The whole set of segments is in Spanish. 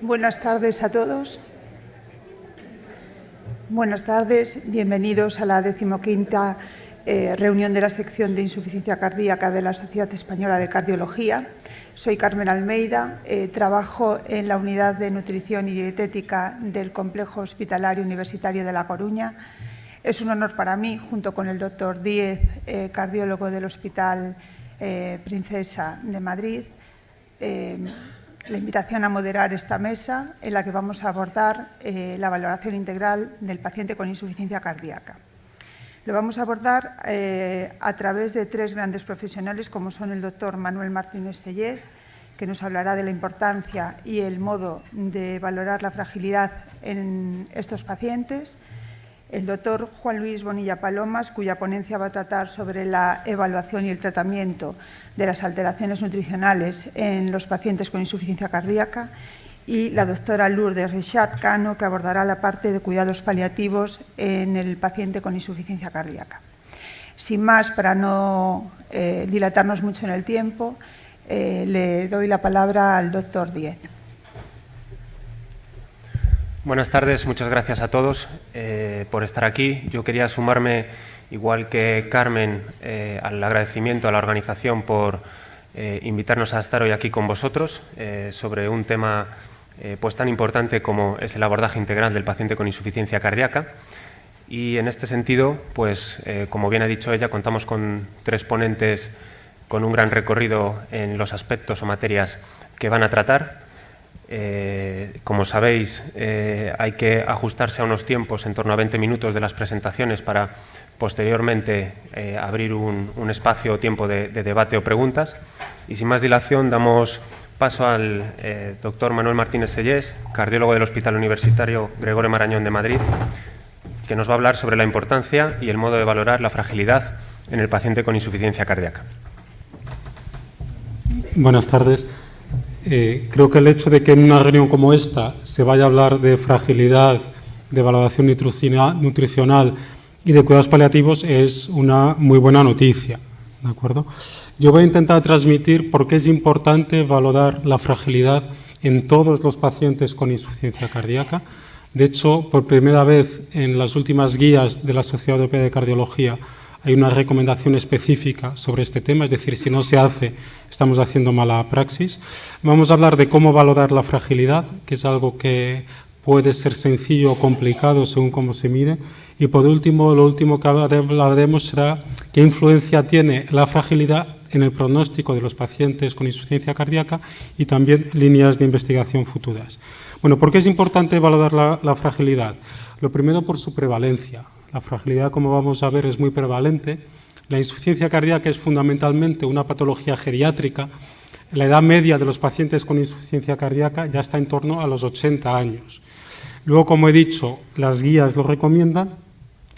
Buenas tardes a todos. Buenas tardes, bienvenidos a la 15ª reunión de la sección de insuficiencia cardíaca de la Sociedad Española de Cardiología. Soy Carmen Almeida, trabajo en la Unidad de Nutrición y Dietética del Complejo Hospitalario Universitario de La Coruña. Es un honor para mí, junto con el doctor Díez, cardiólogo del Hospital Princesa de Madrid, la invitación a moderar esta mesa en la que vamos a abordar la valoración integral del paciente con insuficiencia cardíaca. Lo vamos a abordar a través de tres grandes profesionales, como son el doctor Manuel Martínez Sellés, que nos hablará de la importancia y el modo de valorar la fragilidad en estos pacientes, el doctor Juan Luis Bonilla Palomas, cuya ponencia va a tratar sobre la evaluación y el tratamiento de las alteraciones nutricionales en los pacientes con insuficiencia cardíaca, y la doctora Lourdes Rexach Cano, que abordará la parte de cuidados paliativos en el paciente con insuficiencia cardíaca. Sin más, para no dilatarnos mucho en el tiempo, le doy la palabra al doctor Díez. Buenas tardes, muchas gracias a todos por estar aquí. Yo quería sumarme, igual que Carmen, al agradecimiento a la organización por invitarnos a estar hoy aquí con vosotros sobre un tema pues tan importante como es el abordaje integral del paciente con insuficiencia cardíaca. Y en este sentido, pues como bien ha dicho ella, contamos con tres ponentes con un gran recorrido en los aspectos o materias que van a tratar. Como sabéis, hay que ajustarse a unos tiempos en torno a 20 minutos de las presentaciones para posteriormente abrir un espacio o tiempo de debate o preguntas. Y sin más dilación, damos paso al doctor Manuel Martínez Sellés, cardiólogo del Hospital Universitario Gregorio Marañón de Madrid, que nos va a hablar sobre la importancia y el modo de valorar la fragilidad en el paciente con insuficiencia cardíaca. Buenas tardes. Creo que el hecho de que en una reunión como esta se vaya a hablar de fragilidad, de valoración nutricional y de cuidados paliativos es una muy buena noticia, ¿de acuerdo? Yo voy a intentar transmitir por qué es importante valorar la fragilidad en todos los pacientes con insuficiencia cardíaca. De hecho, por primera vez en las últimas guías de la Sociedad Europea de Cardiología hay una recomendación específica sobre este tema, es decir, si no se hace, estamos haciendo mala praxis. Vamos a hablar de cómo valorar la fragilidad, que es algo que puede ser sencillo o complicado según cómo se mide. Y por último, lo último que hablaremos será qué influencia tiene la fragilidad en el pronóstico de los pacientes con insuficiencia cardíaca y también líneas de investigación futuras. Bueno, ¿por qué es importante valorar la fragilidad? Lo primero, por su prevalencia. La fragilidad, como vamos a ver, es muy prevalente. La insuficiencia cardíaca es fundamentalmente una patología geriátrica. La edad media de los pacientes con insuficiencia cardíaca ya está en torno a los 80 años. Luego, como he dicho, las guías lo recomiendan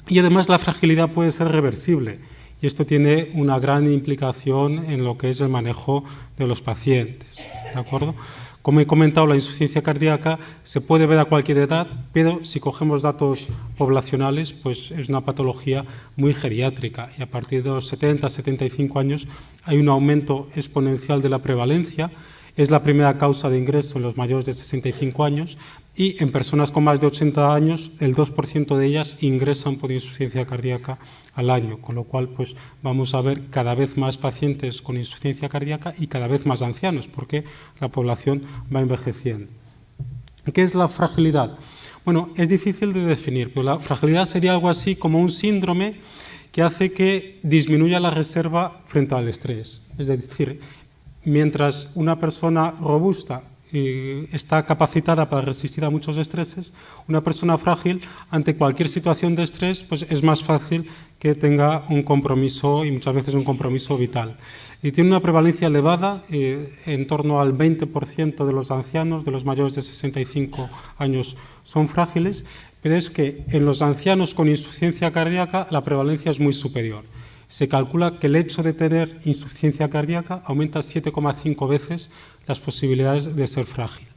y además la fragilidad puede ser reversible. Y esto tiene una gran implicación en lo que es el manejo de los pacientes, ¿de acuerdo? Como he comentado, la insuficiencia cardíaca se puede ver a cualquier edad, pero si cogemos datos poblacionales, pues es una patología muy geriátrica y a partir de los 70-75 años hay un aumento exponencial de la prevalencia. Es la primera causa de ingreso en los mayores de 65 años y en personas con más de 80 años, el 2% de ellas ingresan por insuficiencia cardíaca al año, con lo cual pues vamos a ver cada vez más pacientes con insuficiencia cardíaca y cada vez más ancianos, porque la población va envejeciendo. ¿Qué es la fragilidad? Bueno, es difícil de definir, pero la fragilidad sería algo así como un síndrome que hace que disminuya la reserva frente al estrés. Es decir, mientras una persona robusta está capacitada para resistir a muchos estreses, una persona frágil ante cualquier situación de estrés pues es más fácil que tenga un compromiso y muchas veces un compromiso vital. Y tiene una prevalencia elevada, en torno al 20% de los ancianos, de los mayores de 65 años son frágiles, pero es que en los ancianos con insuficiencia cardíaca la prevalencia es muy superior. Se calcula que el hecho de tener insuficiencia cardíaca aumenta 7,5 veces las posibilidades de ser frágil.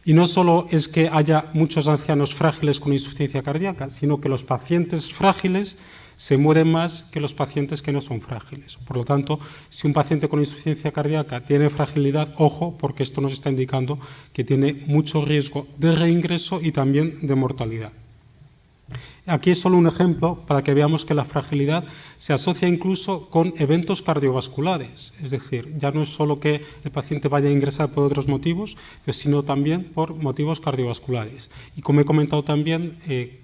Y no solo es que haya muchos ancianos frágiles con insuficiencia cardíaca, sino que los pacientes frágiles se mueren más que los pacientes que no son frágiles. Por lo tanto, si un paciente con insuficiencia cardíaca tiene fragilidad, ojo, porque esto nos está indicando que tiene mucho riesgo de reingreso y también de mortalidad. Aquí es solo un ejemplo para que veamos que la fragilidad se asocia incluso con eventos cardiovasculares. Es decir, ya no es solo que el paciente vaya a ingresar por otros motivos, sino también por motivos cardiovasculares. Y como he comentado también,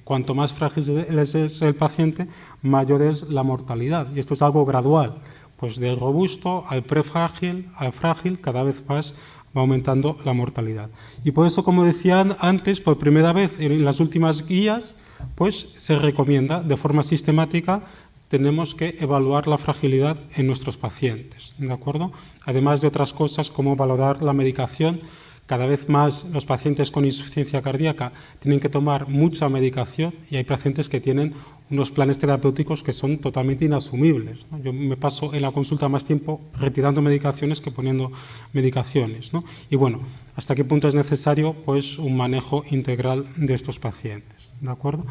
cuanto más frágil es el paciente, mayor es la mortalidad. Y esto es algo gradual, pues del robusto al prefrágil, al frágil, cada vez más va aumentando la mortalidad. Y por eso, como decían antes, por primera vez en las últimas guías, pues se recomienda de forma sistemática, tenemos que evaluar la fragilidad en nuestros pacientes, ¿de acuerdo? Además de otras cosas como valorar la medicación. Cada vez más los pacientes con insuficiencia cardíaca tienen que tomar mucha medicación y hay pacientes que tienen unos planes terapéuticos que son totalmente inasumibles, ¿no? Yo me paso en la consulta más tiempo retirando medicaciones que poniendo medicaciones, ¿no? Y bueno, ¿hasta qué punto es necesario pues, un manejo integral de estos pacientes? ¿De acuerdo?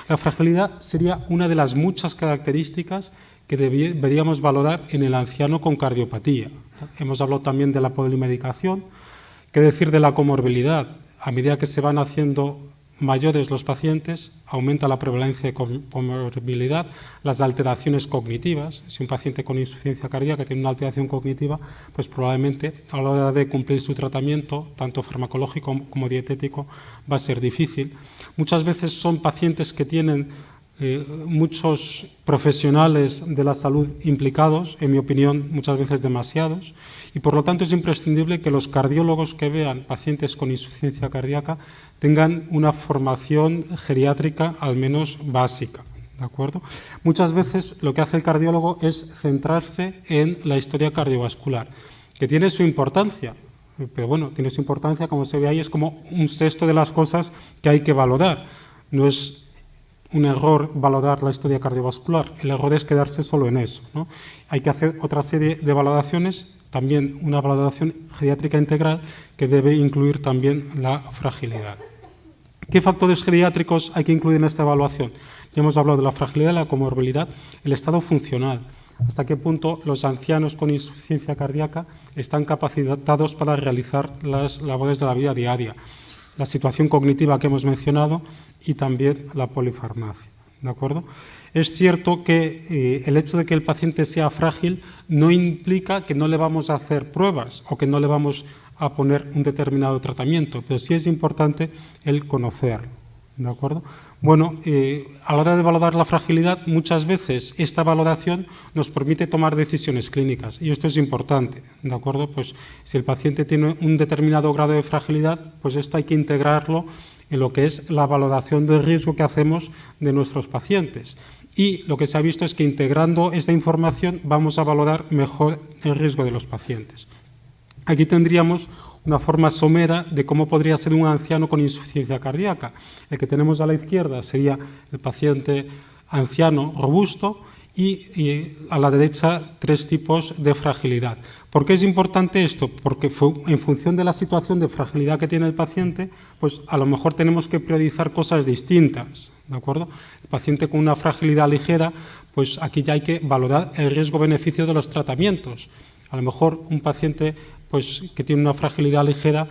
La fragilidad sería una de las muchas características que deberíamos valorar en el anciano con cardiopatía. Hemos hablado también de la polimedicación. ¿Qué decir de la comorbilidad? A medida que se van haciendo mayores los pacientes, aumenta la prevalencia de comorbilidad, las alteraciones cognitivas. Si un paciente con insuficiencia cardíaca tiene una alteración cognitiva, pues probablemente a la hora de cumplir su tratamiento, tanto farmacológico como dietético, va a ser difícil. Muchas veces son pacientes que tienen muchos profesionales de la salud implicados, en mi opinión muchas veces demasiados, y por lo tanto es imprescindible que los cardiólogos que vean pacientes con insuficiencia cardíaca tengan una formación geriátrica al menos básica, ¿de acuerdo? Muchas veces lo que hace el cardiólogo es centrarse en la historia cardiovascular, que tiene su importancia, pero bueno, tiene su importancia, como se ve ahí, es como un sexto de las cosas que hay que valorar. No es un error valorar la historia cardiovascular, el error es quedarse solo en eso, ¿no? Hay que hacer otra serie de valoraciones, también una valoración geriátrica integral que debe incluir también la fragilidad. ¿Qué factores geriátricos hay que incluir en esta evaluación? Ya hemos hablado de la fragilidad, la comorbilidad, el estado funcional. ¿Hasta qué punto los ancianos con insuficiencia cardíaca están capacitados para realizar las labores de la vida diaria? La situación cognitiva que hemos mencionado y también la polifarmacia, ¿de acuerdo? Es cierto que el hecho de que el paciente sea frágil no implica que no le vamos a hacer pruebas o que no le vamos a poner un determinado tratamiento, pero sí es importante el conocerlo, ¿de acuerdo? Bueno, a la hora de valorar la fragilidad, muchas veces esta valoración nos permite tomar decisiones clínicas y esto es importante, ¿de acuerdo? Pues si el paciente tiene un determinado grado de fragilidad, pues esto hay que integrarlo en lo que es la valoración del riesgo que hacemos de nuestros pacientes. Y lo que se ha visto es que integrando esta información vamos a valorar mejor el riesgo de los pacientes. Aquí tendríamos una forma somera de cómo podría ser un anciano con insuficiencia cardíaca. El que tenemos a la izquierda sería el paciente anciano robusto y a la derecha 3 tipos de fragilidad. ¿Por qué es importante esto? Porque en función de la situación de fragilidad que tiene el paciente, pues a lo mejor tenemos que priorizar cosas distintas, ¿de acuerdo? El paciente con una fragilidad ligera, pues aquí ya hay que valorar el riesgo-beneficio de los tratamientos. A lo mejor un paciente pues, que tiene una fragilidad ligera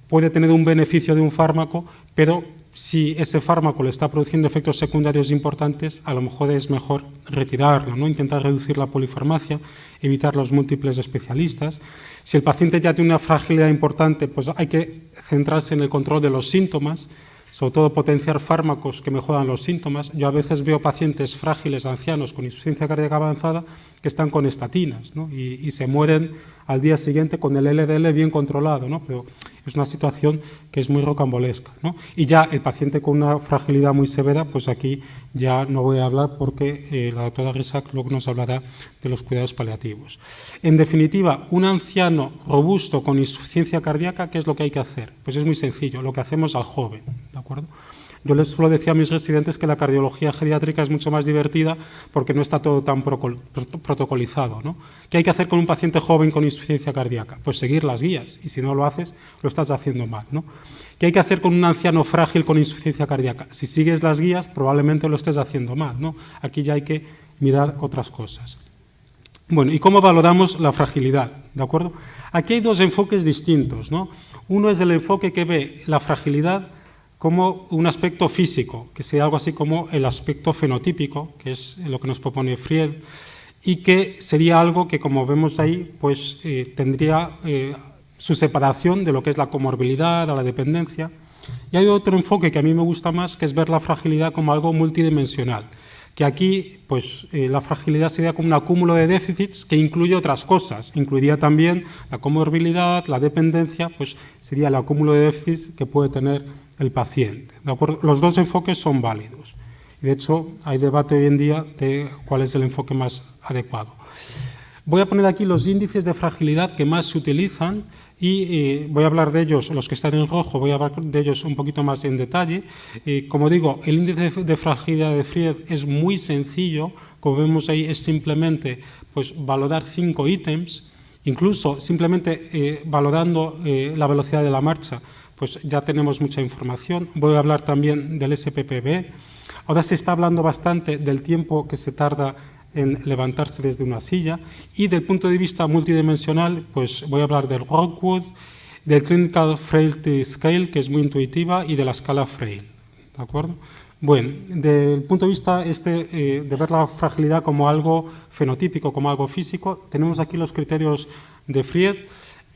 puede tener un beneficio de un fármaco, pero si ese fármaco le está produciendo efectos secundarios importantes, a lo mejor es mejor retirarlo, ¿no? Intentar reducir la polifarmacia, evitar los múltiples especialistas. Si el paciente ya tiene una fragilidad importante, pues hay que centrarse en el control de los síntomas, sobre todo potenciar fármacos que mejoran los síntomas. Yo a veces veo pacientes frágiles, ancianos, con insuficiencia cardíaca avanzada, que están con estatinas, ¿no? y se mueren al día siguiente con el LDL bien controlado, ¿no? Pero es una situación que es muy rocambolesca, ¿no? Y ya el paciente con una fragilidad muy severa, pues aquí ya no voy a hablar porque la doctora Risac luego nos hablará de los cuidados paliativos. En definitiva, un anciano robusto con insuficiencia cardíaca, ¿qué es lo que hay que hacer? Pues es muy sencillo, lo que hacemos al joven, ¿de acuerdo? Yo les suelo decir a mis residentes que la cardiología geriátrica es mucho más divertida porque no está todo tan protocolizado, ¿no? ¿Qué hay que hacer con un paciente joven con insuficiencia cardíaca? Pues seguir las guías, y si no lo haces, lo estás haciendo mal, ¿no? ¿Qué hay que hacer con un anciano frágil con insuficiencia cardíaca? Si sigues las guías, probablemente lo estés haciendo mal, ¿no? Aquí ya hay que mirar otras cosas. Bueno, ¿y cómo valoramos la fragilidad? ¿De acuerdo? Aquí hay dos enfoques distintos, ¿no? Uno es el enfoque que ve la fragilidad como un aspecto físico, que sería algo así como el aspecto fenotípico, que es lo que nos propone Fried, y que sería algo que, como vemos ahí, pues tendría su separación de lo que es la comorbilidad, a la dependencia. Y hay otro enfoque que a mí me gusta más, que es ver la fragilidad como algo multidimensional, que aquí pues, la fragilidad sería como un acúmulo de déficits que incluye otras cosas. Incluiría también la comorbilidad, la dependencia, pues sería el acúmulo de déficits que puede tener el paciente, ¿de acuerdo? Los dos enfoques son válidos. De hecho, hay debate hoy en día de cuál es el enfoque más adecuado. Voy a poner aquí los índices de fragilidad que más se utilizan y voy a hablar de ellos, los que están en rojo, voy a hablar de ellos un poquito más en detalle. Como digo, el índice de fragilidad de Fried es muy sencillo, como vemos ahí es simplemente pues, valorar 5 ítems, incluso simplemente valorando la velocidad de la marcha, pues ya tenemos mucha información. Voy a hablar también del SPPB. Ahora se está hablando bastante del tiempo que se tarda en levantarse desde una silla y del punto de vista multidimensional, pues voy a hablar del Rockwood, del Clinical Frailty Scale, que es muy intuitiva, y de la escala Frail, ¿de acuerdo? Bueno, desde el punto de vista de ver la fragilidad como algo fenotípico, como algo físico, tenemos aquí los criterios de Fried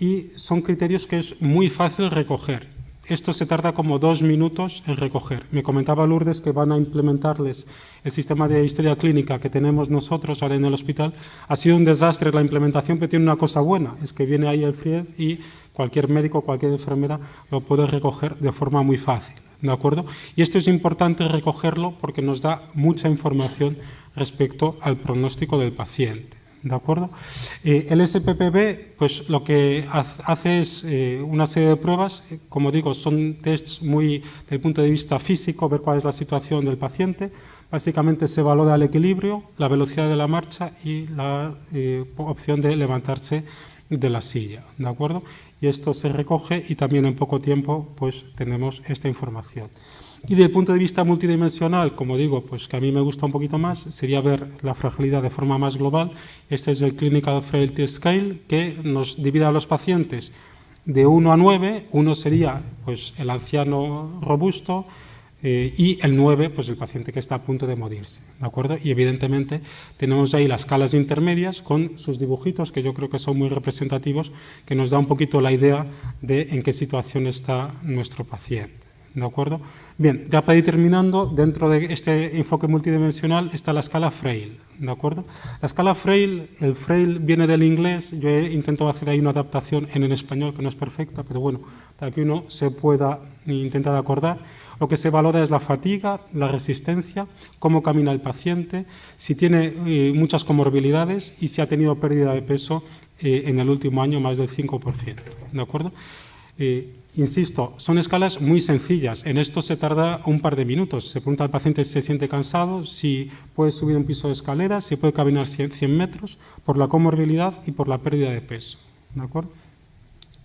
y son criterios que es muy fácil recoger. Esto se tarda como 2 minutos en recoger. Me comentaba Lourdes que van a implementarles el sistema de historia clínica que tenemos nosotros ahora en el hospital. Ha sido un desastre la implementación, pero tiene una cosa buena, es que viene ahí el Fried y cualquier médico, cualquier enfermera lo puede recoger de forma muy fácil, ¿de acuerdo? Y esto es importante recogerlo porque nos da mucha información respecto al pronóstico del paciente. ¿De acuerdo? El SPPB, pues lo que hace es una serie de pruebas, como digo, son tests muy desde el punto de vista físico, ver cuál es la situación del paciente. Básicamente se valora el equilibrio, la velocidad de la marcha y la opción de levantarse de la silla, ¿de acuerdo? Y esto se recoge y también en poco tiempo pues tenemos esta información. Y desde el punto de vista multidimensional, como digo, pues que a mí me gusta un poquito más, sería ver la fragilidad de forma más global. Este es el Clinical Frailty Scale, que nos divide a los pacientes de 1 a 9. 1 sería pues, el anciano robusto y el 9, pues el paciente que está a punto de morirse, ¿de acuerdo? Y evidentemente tenemos ahí las escalas intermedias con sus dibujitos, que yo creo que son muy representativos, que nos da un poquito la idea de en qué situación está nuestro paciente. ¿De acuerdo? Bien, ya para ir terminando, dentro de este enfoque multidimensional está la escala Frail, ¿de acuerdo? La escala Frail, el Frail viene del inglés, yo he intentado hacer ahí una adaptación en español que no es perfecta, pero bueno, para que uno se pueda intentar acordar. Lo que se valora es la fatiga, la resistencia, cómo camina el paciente, si tiene muchas comorbilidades y si ha tenido pérdida de peso en el último año más del 5%, ¿de acuerdo? Insisto, son escalas muy sencillas. En esto se tarda un par de minutos. Se pregunta al paciente si se siente cansado, si puede subir un piso de escaleras, si puede caminar 100 metros, por la comorbilidad y por la pérdida de peso. ¿De acuerdo?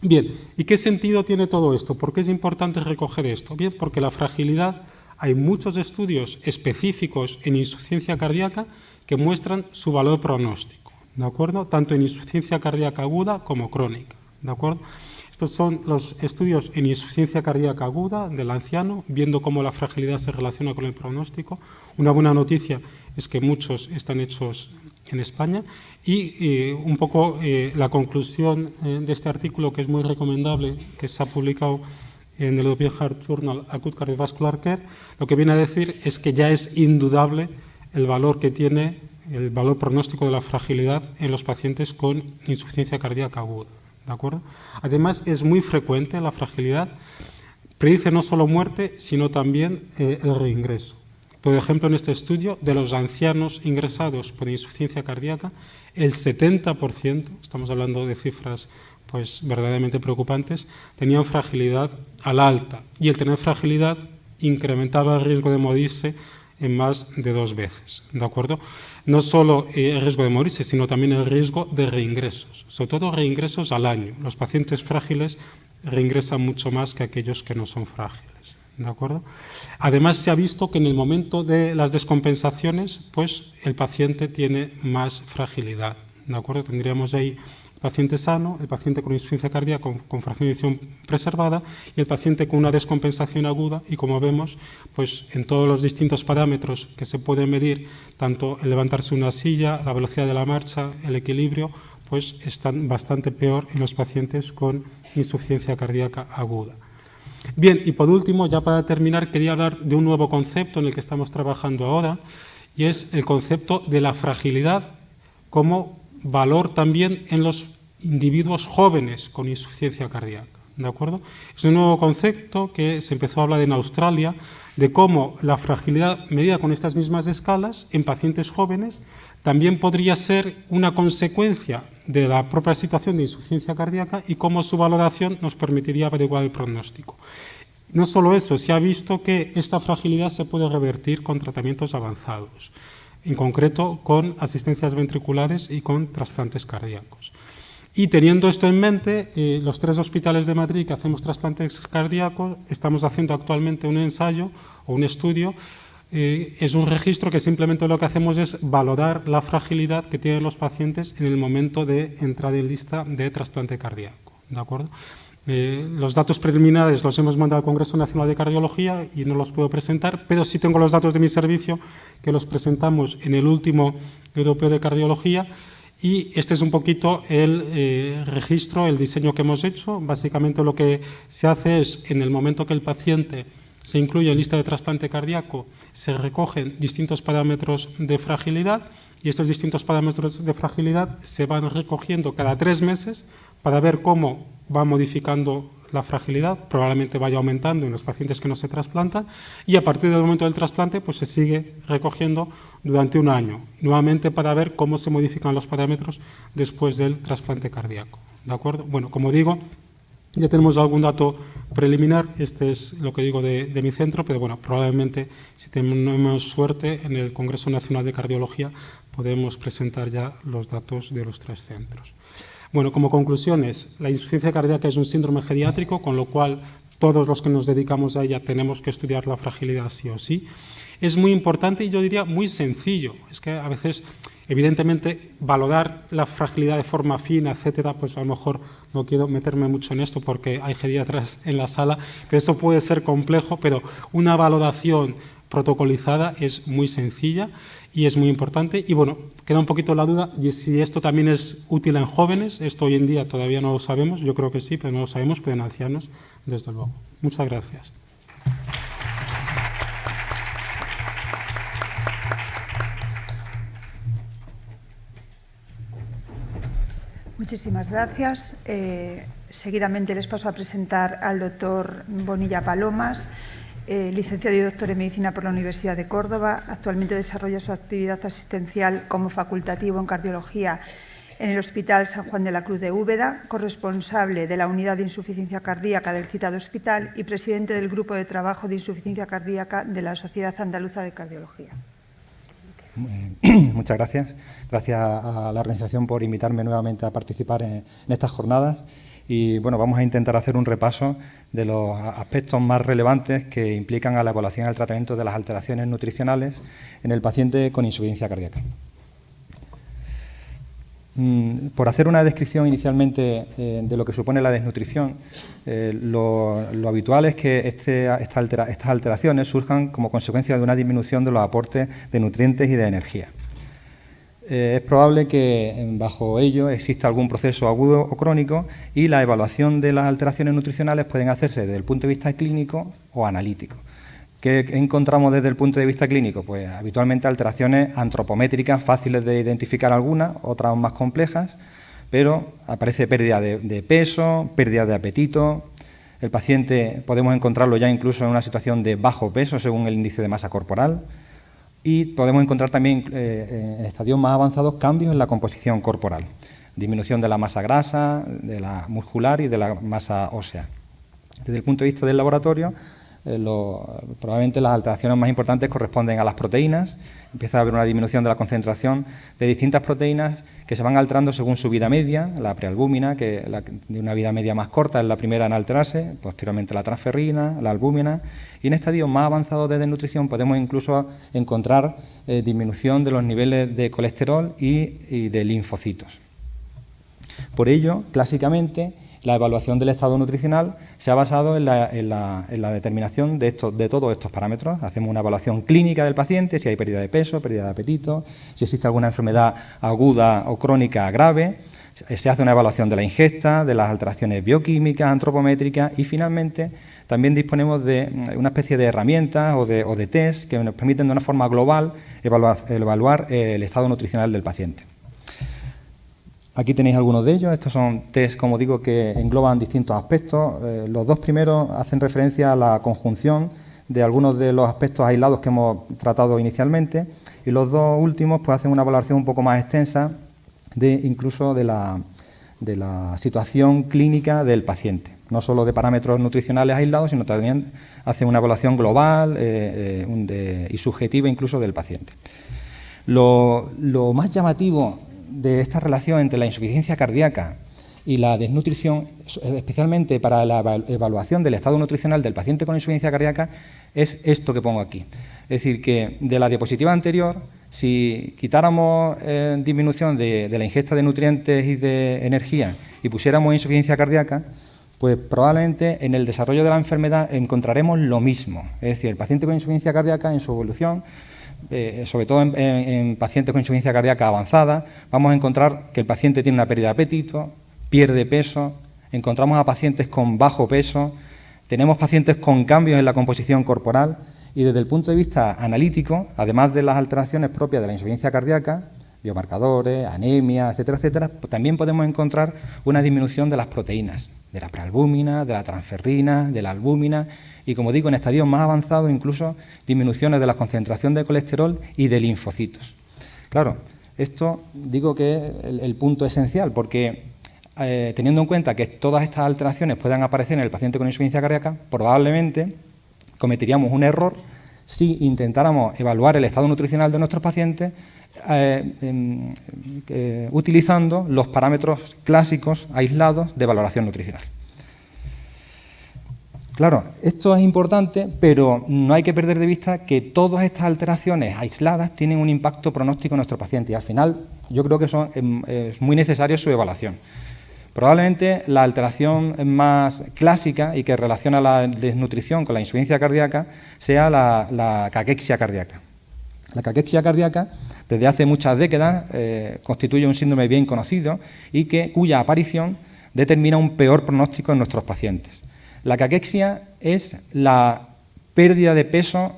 Bien, ¿y qué sentido tiene todo esto? ¿Por qué es importante recoger esto? Bien, porque la fragilidad, hay muchos estudios específicos en insuficiencia cardíaca que muestran su valor pronóstico, ¿de acuerdo? Tanto en insuficiencia cardíaca aguda como crónica, ¿de acuerdo? Estos son los estudios en insuficiencia cardíaca aguda del anciano, viendo cómo la fragilidad se relaciona con el pronóstico. Una buena noticia es que muchos están hechos en España y un poco la conclusión de este artículo, que es muy recomendable, que se ha publicado en el European Heart Journal Acute Cardiovascular Care, lo que viene a decir es que ya es indudable el valor que tiene el valor pronóstico de la fragilidad en los pacientes con insuficiencia cardíaca aguda. ¿De acuerdo? Además, es muy frecuente la fragilidad, predice no solo muerte, sino también el reingreso. Por ejemplo, en este estudio, de los ancianos ingresados por insuficiencia cardíaca, el 70%, estamos hablando de cifras pues, verdaderamente preocupantes, tenían fragilidad a la alta. Y el tener fragilidad incrementaba el riesgo de morirse en más de 2 veces, ¿de acuerdo? No solo el riesgo de morirse, sino también el riesgo de reingresos, sobre todo reingresos al año. Los pacientes frágiles reingresan mucho más que aquellos que no son frágiles, ¿de acuerdo? Además, se ha visto que en el momento de las descompensaciones, pues el paciente tiene más fragilidad, ¿de acuerdo? Tendríamos ahí el paciente sano, el paciente con insuficiencia cardíaca con fracción de eyección preservada y el paciente con una descompensación aguda, y como vemos, pues en todos los distintos parámetros que se pueden medir, tanto el levantarse una silla, la velocidad de la marcha, el equilibrio, pues están bastante peor en los pacientes con insuficiencia cardíaca aguda. Bien, y por último, ya para terminar, quería hablar de un nuevo concepto en el que estamos trabajando ahora, y es el concepto de la fragilidad como valor también en los individuos jóvenes con insuficiencia cardíaca, ¿de acuerdo? Es un nuevo concepto que se empezó a hablar en Australia de cómo la fragilidad medida con estas mismas escalas en pacientes jóvenes también podría ser una consecuencia de la propia situación de insuficiencia cardíaca y cómo su valoración nos permitiría averiguar el pronóstico. No solo eso, se ha visto que esta fragilidad se puede revertir con tratamientos avanzados, en concreto con asistencias ventriculares y con trasplantes cardíacos. Y teniendo esto en mente, los 3 hospitales de Madrid que hacemos trasplantes cardíacos estamos haciendo actualmente un ensayo o un estudio. Es un registro que simplemente lo que hacemos es valorar la fragilidad que tienen los pacientes en el momento de entrada en lista de trasplante cardíaco, ¿de acuerdo? Los datos preliminares los hemos mandado al Congreso Nacional de Cardiología y no los puedo presentar, pero sí tengo los datos de mi servicio que los presentamos en el último Europeo de Cardiología, y este es un poquito el registro, el diseño que hemos hecho. Básicamente lo que se hace es, en el momento que el paciente se incluye en lista de trasplante cardíaco, se recogen distintos parámetros de fragilidad y estos distintos parámetros de fragilidad se van recogiendo cada 3 meses para ver cómo va modificando la fragilidad, probablemente vaya aumentando en los pacientes que no se trasplantan, y a partir del momento del trasplante pues se sigue recogiendo durante 1 año, nuevamente para ver cómo se modifican los parámetros después del trasplante cardíaco, ¿de acuerdo? Bueno, como digo, ya tenemos algún dato preliminar, este es lo que digo de mi centro, pero bueno, probablemente si tenemos suerte en el Congreso Nacional de Cardiología podemos presentar ya los datos de los 3 centros. Bueno, como conclusiones, la insuficiencia cardíaca es un síndrome geriátrico, con lo cual todos los que nos dedicamos a ella tenemos que estudiar la fragilidad sí o sí. Es muy importante y yo diría muy sencillo. Es que a veces, evidentemente, valorar la fragilidad de forma fina, etcétera, pues a lo mejor no quiero meterme mucho en esto porque hay geriatras en la sala, pero eso puede ser complejo, pero una valoración protocolizada es muy sencilla y es muy importante. Y bueno, queda un poquito la duda de si esto también es útil en jóvenes. Esto hoy en día todavía no lo sabemos, yo creo que sí, pero no lo sabemos, pero en ancianos, desde luego. Muchas gracias. Muchísimas gracias. Seguidamente les paso a presentar al doctor Bonilla Palomas, licenciado y doctor en Medicina por la Universidad de Córdoba. Actualmente desarrolla su actividad asistencial como facultativo en cardiología en el Hospital San Juan de la Cruz de Úbeda, corresponsable de la Unidad de Insuficiencia Cardíaca del citado hospital y presidente del Grupo de Trabajo de Insuficiencia Cardíaca de la Sociedad Andaluza de Cardiología. Muchas gracias. Gracias a la organización por invitarme nuevamente a participar en estas jornadas. Y bueno, vamos a intentar hacer un repaso de los aspectos más relevantes que implican a la evaluación y al tratamiento de las alteraciones nutricionales en el paciente con insuficiencia cardíaca. Por hacer una descripción inicialmente de lo que supone la desnutrición, lo habitual es que estas alteraciones surjan como consecuencia de una disminución de los aportes de nutrientes y de energía. Es probable que bajo ello exista algún proceso agudo o crónico y la evaluación de las alteraciones nutricionales pueden hacerse desde el punto de vista clínico o analítico. ¿Qué encontramos desde el punto de vista clínico? Pues habitualmente alteraciones antropométricas, fáciles de identificar algunas, otras más complejas, pero aparece pérdida de peso, pérdida de apetito. El paciente podemos encontrarlo ya incluso en una situación de bajo peso según el índice de masa corporal y podemos encontrar también en estadios más avanzados cambios en la composición corporal, disminución de la masa grasa, de la muscular y de la masa ósea. Desde el punto de vista del laboratorio, probablemente las alteraciones más importantes corresponden a las proteínas. Empieza a haber una disminución de la concentración de distintas proteínas que se van alterando según su vida media. La prealbúmina, que de una vida media más corta, es la primera en alterarse, posteriormente la transferrina, la albúmina, y en estadios más avanzados de desnutrición podemos incluso encontrar disminución de los niveles de colesterol y de linfocitos. Por ello, clásicamente, la evaluación del estado nutricional se ha basado en la determinación de todos estos parámetros. Hacemos una evaluación clínica del paciente, si hay pérdida de peso, pérdida de apetito, si existe alguna enfermedad aguda o crónica grave. Se hace una evaluación de la ingesta, de las alteraciones bioquímicas, antropométricas y, finalmente, también disponemos de una especie de herramientas o de test que nos permiten de una forma global evaluar el estado nutricional del paciente. Aquí tenéis algunos de ellos. Estos son test, como digo, que engloban distintos aspectos. Los dos primeros hacen referencia a la conjunción de algunos de los aspectos aislados que hemos tratado inicialmente, y los dos últimos pues hacen una valoración un poco más extensa incluso de la situación clínica del paciente. No solo de parámetros nutricionales aislados, sino también hacen una evaluación global y subjetiva incluso del paciente. Lo más llamativo de esta relación entre la insuficiencia cardíaca y la desnutrición, especialmente para la evaluación del estado nutricional del paciente con insuficiencia cardíaca, es esto que pongo aquí. Es decir, que de la diapositiva anterior, si quitáramos disminución de la ingesta de nutrientes y de energía y pusiéramos insuficiencia cardíaca, pues probablemente en el desarrollo de la enfermedad encontraremos lo mismo. Es decir, el paciente con insuficiencia cardíaca en su evolución, sobre todo en pacientes con insuficiencia cardíaca avanzada, vamos a encontrar que el paciente tiene una pérdida de apetito, pierde peso, encontramos a pacientes con bajo peso, tenemos pacientes con cambios en la composición corporal, y desde el punto de vista analítico, además de las alteraciones propias de la insuficiencia cardíaca, biomarcadores, anemia, etcétera, etcétera, pues también podemos encontrar una disminución de las proteínas, de la prealbúmina, de la transferrina, de la albúmina, y, como digo, en estadios más avanzados incluso disminuciones de la concentración de colesterol y de linfocitos. Claro, esto digo que es el punto esencial, porque teniendo en cuenta que todas estas alteraciones puedan aparecer en el paciente con insuficiencia cardíaca, probablemente cometeríamos un error si intentáramos evaluar el estado nutricional de nuestros pacientes utilizando los parámetros clásicos aislados de valoración nutricional. Claro, esto es importante, pero no hay que perder de vista que todas estas alteraciones aisladas tienen un impacto pronóstico en nuestro paciente, y al final yo creo que es muy necesaria su evaluación. Probablemente la alteración más clásica y que relaciona la desnutrición con la insuficiencia cardíaca sea la caquexia cardíaca. La caquexia cardíaca, desde hace muchas décadas, constituye un síndrome bien conocido y cuya aparición determina un peor pronóstico en nuestros pacientes. La caquexia es la pérdida de peso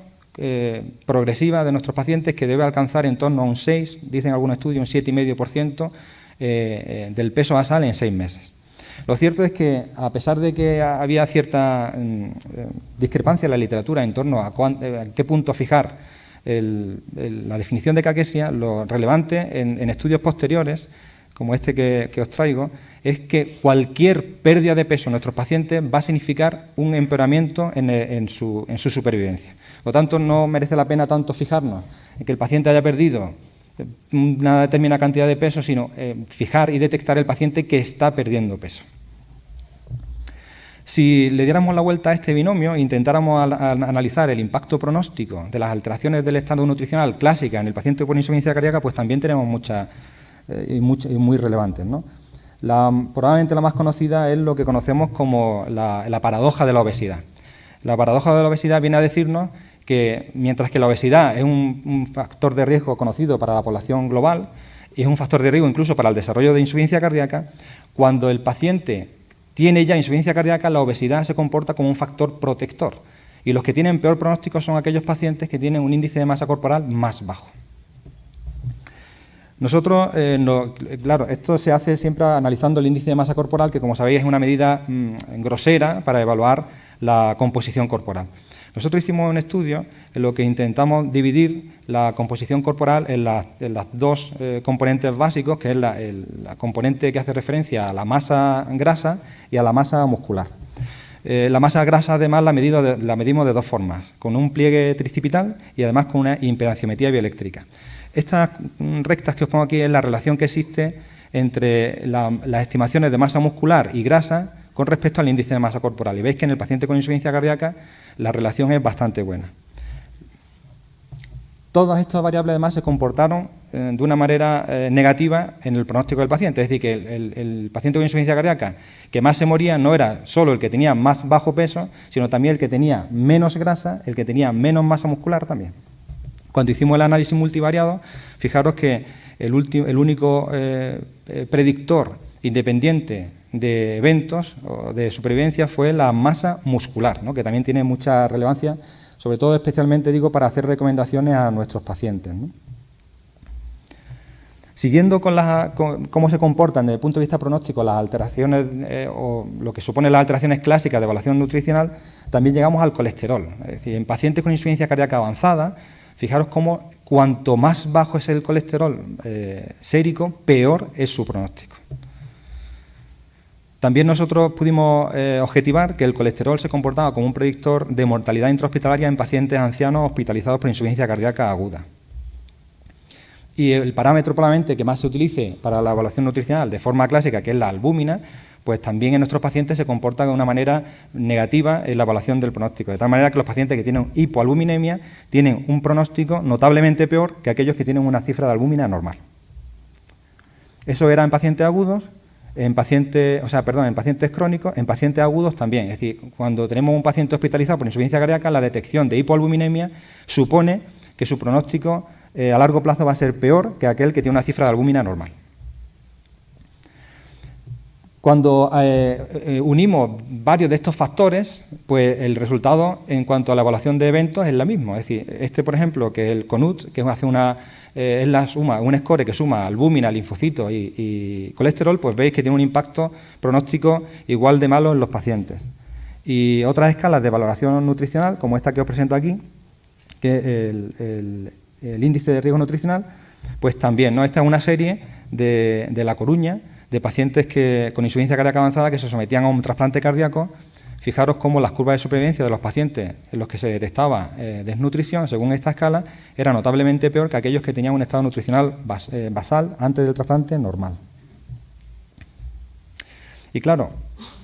progresiva de nuestros pacientes, que debe alcanzar en torno a un 6, dicen algunos estudios, un 7,5% del peso basal en 6 meses. Lo cierto es que, a pesar de que había cierta discrepancia en la literatura en torno a qué punto fijar la definición de caquexia, lo relevante en estudios posteriores, como este que os traigo, es que cualquier pérdida de peso en nuestros pacientes va a significar un empeoramiento en su supervivencia. Por lo tanto, no merece la pena tanto fijarnos en que el paciente haya perdido una determinada cantidad de peso, sino fijar y detectar el paciente que está perdiendo peso. Si le diéramos la vuelta a este binomio e intentáramos analizar el impacto pronóstico de las alteraciones del estado nutricional clásica en el paciente con insuficiencia cardíaca, pues también tenemos muchas y muy relevantes, ¿no? Probablemente la más conocida es lo que conocemos como la paradoja de la obesidad. La paradoja de la obesidad viene a decirnos que, mientras que la obesidad es un factor de riesgo conocido para la población global y es un factor de riesgo incluso para el desarrollo de insuficiencia cardíaca, cuando el paciente tiene ya insuficiencia cardíaca, la obesidad se comporta como un factor protector, y los que tienen peor pronóstico son aquellos pacientes que tienen un índice de masa corporal más bajo. Nosotros, claro, esto se hace siempre analizando el índice de masa corporal, que, como sabéis, es una medida grosera para evaluar la composición corporal. Nosotros hicimos un estudio en lo que intentamos dividir la composición corporal en las dos componentes básicos, que es la componente que hace referencia a la masa grasa y a la masa muscular. La masa grasa, además, la medimos de dos formas, con un pliegue tricipital y además con una impedanciometría bioeléctrica. Estas rectas que os pongo aquí es la relación que existe entre las estimaciones de masa muscular y grasa con respecto al índice de masa corporal. Y veis que en el paciente con insuficiencia cardíaca la relación es bastante buena. Todas estas variables, además, se comportaron de una manera negativa en el pronóstico del paciente. Es decir, que el paciente con insuficiencia cardíaca que más se moría no era solo el que tenía más bajo peso, sino también el que tenía menos grasa, el que tenía menos masa muscular también. Cuando hicimos el análisis multivariado, fijaros que el único predictor independiente de eventos o de supervivencia fue la masa muscular, ¿no?, que también tiene mucha relevancia, sobre todo especialmente, digo, para hacer recomendaciones a nuestros pacientes, ¿no? Siguiendo con cómo se comportan desde el punto de vista pronóstico las alteraciones o lo que supone las alteraciones clásicas de evaluación nutricional, también llegamos al colesterol. Es decir, en pacientes con insuficiencia cardíaca avanzada, fijaros cómo cuanto más bajo es el colesterol sérico, peor es su pronóstico. También nosotros pudimos objetivar que el colesterol se comportaba como un predictor de mortalidad intrahospitalaria en pacientes ancianos hospitalizados por insuficiencia cardíaca aguda. Y el parámetro probablemente que más se utilice para la evaluación nutricional de forma clásica, que es la albúmina, pues también en nuestros pacientes se comporta de una manera negativa en la evaluación del pronóstico. De tal manera que los pacientes que tienen hipoalbuminemia tienen un pronóstico notablemente peor que aquellos que tienen una cifra de albúmina normal. Eso era en pacientes agudos. En pacientes crónicos, en pacientes agudos también. Es decir, cuando tenemos un paciente hospitalizado por insuficiencia cardíaca, la detección de hipoalbuminemia supone que su pronóstico a largo plazo va a ser peor que aquel que tiene una cifra de albúmina normal. Cuando unimos varios de estos factores, pues el resultado en cuanto a la evaluación de eventos es la misma. Es decir, por ejemplo, que el CONUT, que hace es la suma, un score que suma albúmina, linfocitos y colesterol, pues veis que tiene un impacto pronóstico igual de malo en los pacientes. Y otras escalas de valoración nutricional, como esta que os presento aquí, que el índice de riesgo nutricional, pues también, ¿no? Esta es una serie de La Coruña, de pacientes con insuficiencia cardíaca avanzada que se sometían a un trasplante cardíaco. Fijaros cómo las curvas de supervivencia de los pacientes en los que se detectaba desnutrición, según esta escala, era notablemente peor que aquellos que tenían un estado nutricional basal antes del trasplante normal. Y claro,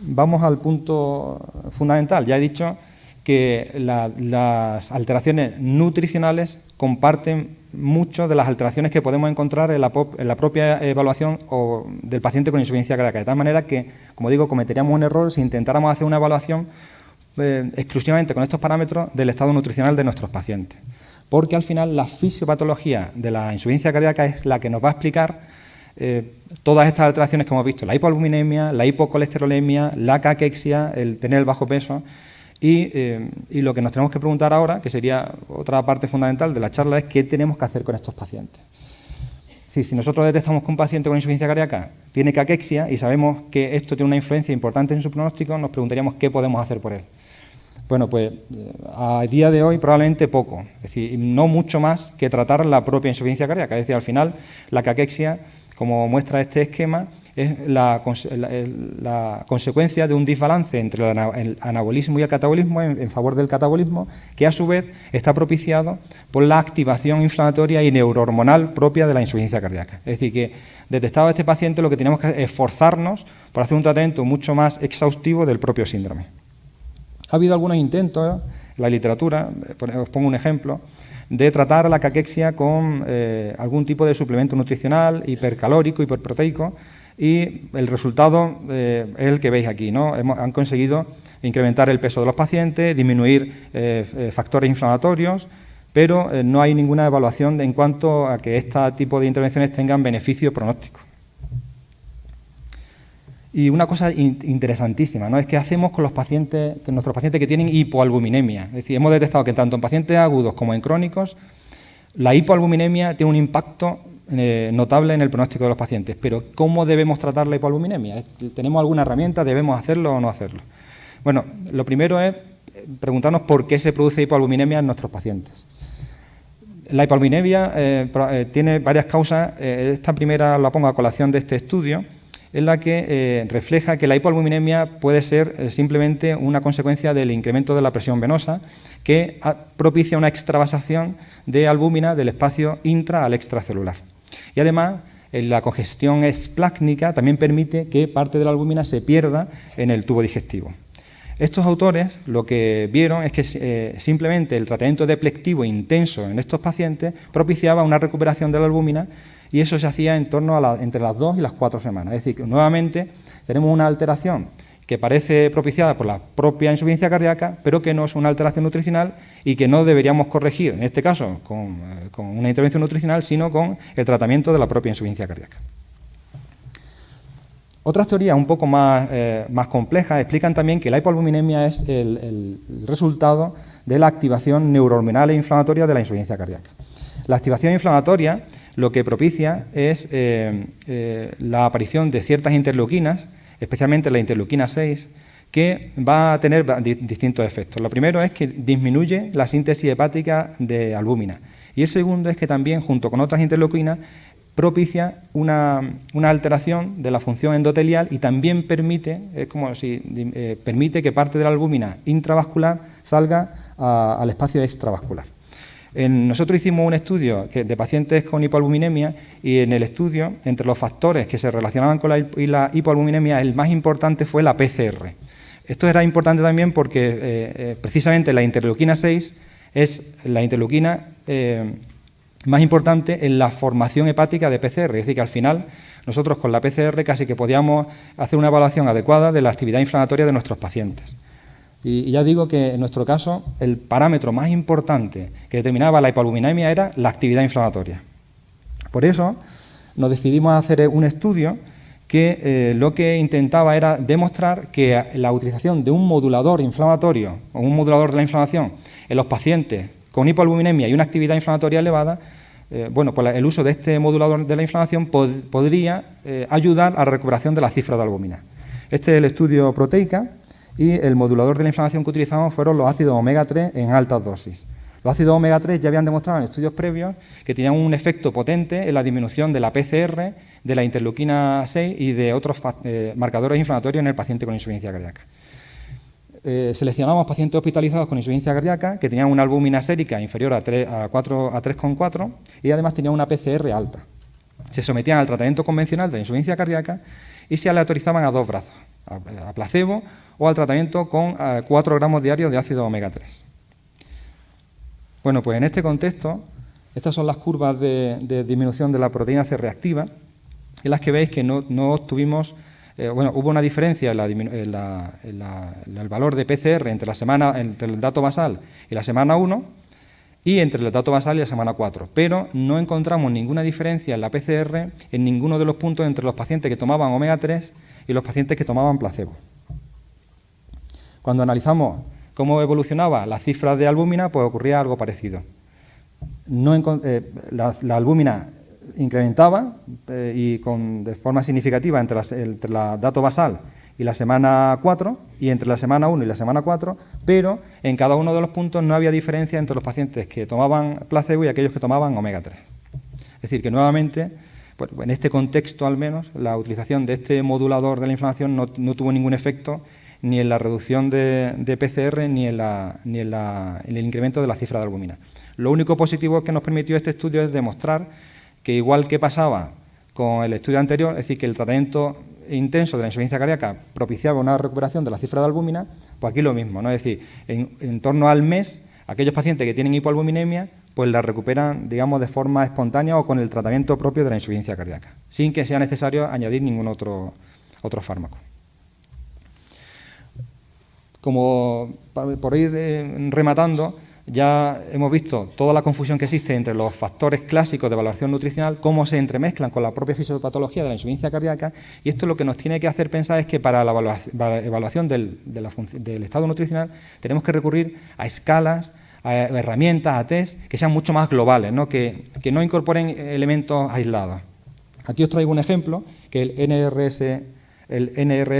vamos al punto fundamental. Ya he dicho que las alteraciones nutricionales comparten mucho de las alteraciones que podemos encontrar en la propia evaluación del paciente con insuficiencia cardíaca, de tal manera que, como digo, cometeríamos un error si intentáramos hacer una evaluación exclusivamente con estos parámetros del estado nutricional de nuestros pacientes, porque al final la fisiopatología de la insuficiencia cardíaca es la que nos va a explicar todas estas alteraciones que hemos visto: la hipoalbuminemia, la hipocolesterolemia, la caquexia, el tener el bajo peso. Y lo que nos tenemos que preguntar ahora, que sería otra parte fundamental de la charla, es qué tenemos que hacer con estos pacientes. Si nosotros detectamos que un paciente con insuficiencia cardíaca tiene caquexia y sabemos que esto tiene una influencia importante en su pronóstico, nos preguntaríamos qué podemos hacer por él. Bueno, pues a día de hoy probablemente poco, es decir, no mucho más que tratar la propia insuficiencia cardíaca. Es decir, al final la caquexia, como muestra este esquema, es la consecuencia de un desbalance entre el anabolismo y el catabolismo en favor del catabolismo, que a su vez está propiciado por la activación inflamatoria y neurohormonal propia de la insuficiencia cardíaca. Es decir, que detectado este paciente lo que tenemos que hacer es esforzarnos por hacer un tratamiento mucho más exhaustivo del propio síndrome. Ha habido algunos intentos en la literatura, os pongo un ejemplo, de tratar la caquexia con algún tipo de suplemento nutricional hipercalórico, hiperproteico, y el resultado es el que veis aquí, ¿no? Han conseguido incrementar el peso de los pacientes, disminuir factores inflamatorios, pero no hay ninguna evaluación en cuanto a que este tipo de intervenciones tengan beneficio pronóstico. Y una cosa interesantísima, ¿no?, es que hacemos con nuestros pacientes que tienen hipoalbuminemia. Es decir, hemos detectado que tanto en pacientes agudos como en crónicos, la hipoalbuminemia tiene un impacto notable en el pronóstico de los pacientes. Pero ¿cómo debemos tratar la hipoalbuminemia? ¿Tenemos alguna herramienta? ¿Debemos hacerlo o no hacerlo? Bueno, lo primero es preguntarnos por qué se produce hipoalbuminemia en nuestros pacientes. La hipoalbuminemia tiene varias causas. Esta primera la pongo a colación de este estudio, en la que refleja que la hipoalbuminemia puede ser simplemente una consecuencia del incremento de la presión venosa que propicia una extravasación de albúmina del espacio intra al extracelular. Y además, la congestión esplácnica también permite que parte de la albúmina se pierda en el tubo digestivo. Estos autores lo que vieron es que simplemente el tratamiento deplectivo intenso en estos pacientes propiciaba una recuperación de la albúmina y eso se hacía en torno a entre las 2 y las 4 semanas. Es decir, que nuevamente tenemos una alteración que parece propiciada por la propia insuficiencia cardíaca, pero que no es una alteración nutricional y que no deberíamos corregir, en este caso, con una intervención nutricional, sino con el tratamiento de la propia insuficiencia cardíaca. Otras teorías un poco más complejas explican también que la hipoalbuminemia es el resultado de la activación neurohormonal e inflamatoria de la insuficiencia cardíaca. La activación inflamatoria lo que propicia es la aparición de ciertas interleuquinas, especialmente la interleuquina 6, que va a tener distintos efectos. Lo primero es que disminuye la síntesis hepática de albúmina y el segundo es que también, junto con otras interleuquinas, propicia una alteración de la función endotelial y también permite que parte de la albúmina intravascular salga al espacio extravascular. Nosotros hicimos un estudio de pacientes con hipoalbuminemia y en el estudio, entre los factores que se relacionaban con la hipoalbuminemia, el más importante fue la PCR. Esto era importante también porque precisamente la interleuquina 6 es la interleuquina más importante en la formación hepática de PCR, es decir, que al final nosotros con la PCR casi que podíamos hacer una evaluación adecuada de la actividad inflamatoria de nuestros pacientes. Y ya digo que en nuestro caso el parámetro más importante que determinaba la hipoalbuminemia era la actividad inflamatoria. Por eso nos decidimos a hacer un estudio que lo que intentaba era demostrar que la utilización de un modulador inflamatorio o un modulador de la inflamación en los pacientes con hipoalbuminemia y una actividad inflamatoria elevada, pues el uso de este modulador de la inflamación podría ayudar a la recuperación de la cifra de albúmina. Este es el estudio Proteica y el modulador de la inflamación que utilizamos fueron los ácidos omega 3 en altas dosis. Los ácidos omega 3 ya habían demostrado en estudios previos que tenían un efecto potente en la disminución de la PCR, de la interleuquina 6 y de otros marcadores inflamatorios en el paciente con insuficiencia cardíaca. Seleccionamos pacientes hospitalizados con insuficiencia cardíaca que tenían una albúmina sérica inferior a 3,4 y además tenían una PCR alta. Se sometían al tratamiento convencional de la insuficiencia cardíaca y se aleatorizaban a dos brazos, a placebo o al tratamiento con 4 gramos diarios de ácido omega 3. Bueno, pues en este contexto, estas son las curvas de disminución de la proteína C reactiva, en las que veis que no obtuvimos, hubo una diferencia en el valor de PCR entre el dato basal y la semana 1 y entre el dato basal y la semana 4, pero no encontramos ninguna diferencia en la PCR en ninguno de los puntos entre los pacientes que tomaban omega 3 y los pacientes que tomaban placebo. Cuando analizamos cómo evolucionaba la cifra de albúmina, pues ocurría algo parecido. La albúmina incrementaba y de forma significativa entre la dato basal y la semana 4 y entre la semana 1 y la semana 4, pero en cada uno de los puntos no había diferencia entre los pacientes que tomaban placebo y aquellos que tomaban omega 3. Es decir, que nuevamente, pues, en este contexto al menos, la utilización de este modulador de la inflamación no tuvo ningún efecto ni en la reducción de PCR ni en el incremento de la cifra de albúmina. Lo único positivo que nos permitió este estudio es demostrar que, igual que pasaba con el estudio anterior, es decir, que el tratamiento intenso de la insuficiencia cardíaca propiciaba una recuperación de la cifra de albúmina, pues aquí lo mismo, ¿no? Es decir, en torno al mes, aquellos pacientes que tienen hipoalbuminemia, pues la recuperan, digamos, de forma espontánea o con el tratamiento propio de la insuficiencia cardíaca, sin que sea necesario añadir ningún otro fármaco. Como por ir rematando, ya hemos visto toda la confusión que existe entre los factores clásicos de evaluación nutricional, cómo se entremezclan con la propia fisiopatología de la insuficiencia cardíaca, y esto lo que nos tiene que hacer pensar es que para la evaluación del estado nutricional tenemos que recurrir a escalas, a herramientas, a test que sean mucho más globales, ¿no? Que no incorporen elementos aislados. Aquí os traigo un ejemplo, que el NRS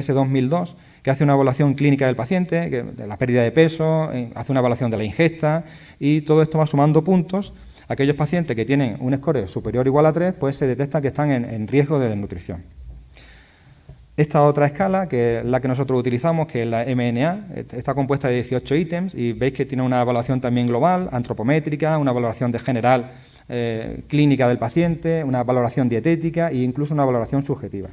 2002, que hace una evaluación clínica del paciente, de la pérdida de peso, hace una evaluación de la ingesta y todo esto va sumando puntos. Aquellos pacientes que tienen un score superior o igual a 3, pues se detecta que están en riesgo de desnutrición. Esta otra escala, que es la que nosotros utilizamos, que es la MNA, está compuesta de 18 ítems y veis que tiene una evaluación también global, antropométrica, una valoración de general clínica del paciente, una valoración dietética e incluso una valoración subjetiva.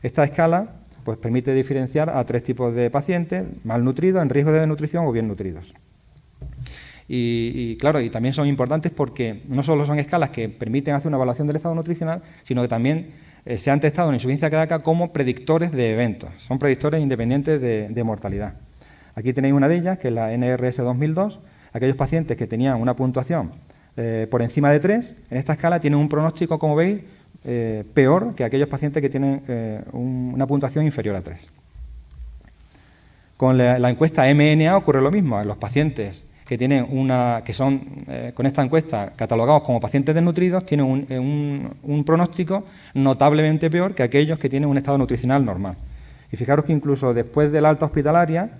Esta escala pues, permite diferenciar a 3 tipos de pacientes: malnutridos, en riesgo de desnutrición o bien nutridos. Y claro, y también son importantes porque no solo son escalas que permiten hacer una evaluación del estado nutricional, sino que también se han testado en insuficiencia cardíaca como predictores de eventos. Son predictores independientes de mortalidad. Aquí tenéis una de ellas, que es la NRS 2002. Aquellos pacientes que tenían una puntuación por encima de 3, en esta escala tienen un pronóstico, como veis, peor que aquellos pacientes que tienen una puntuación inferior a 3. Con la encuesta MNA ocurre lo mismo. En los pacientes que tienen son con esta encuesta catalogados como pacientes desnutridos, tienen un pronóstico notablemente peor que aquellos que tienen un estado nutricional normal. Y fijaros que incluso después de la alta hospitalaria,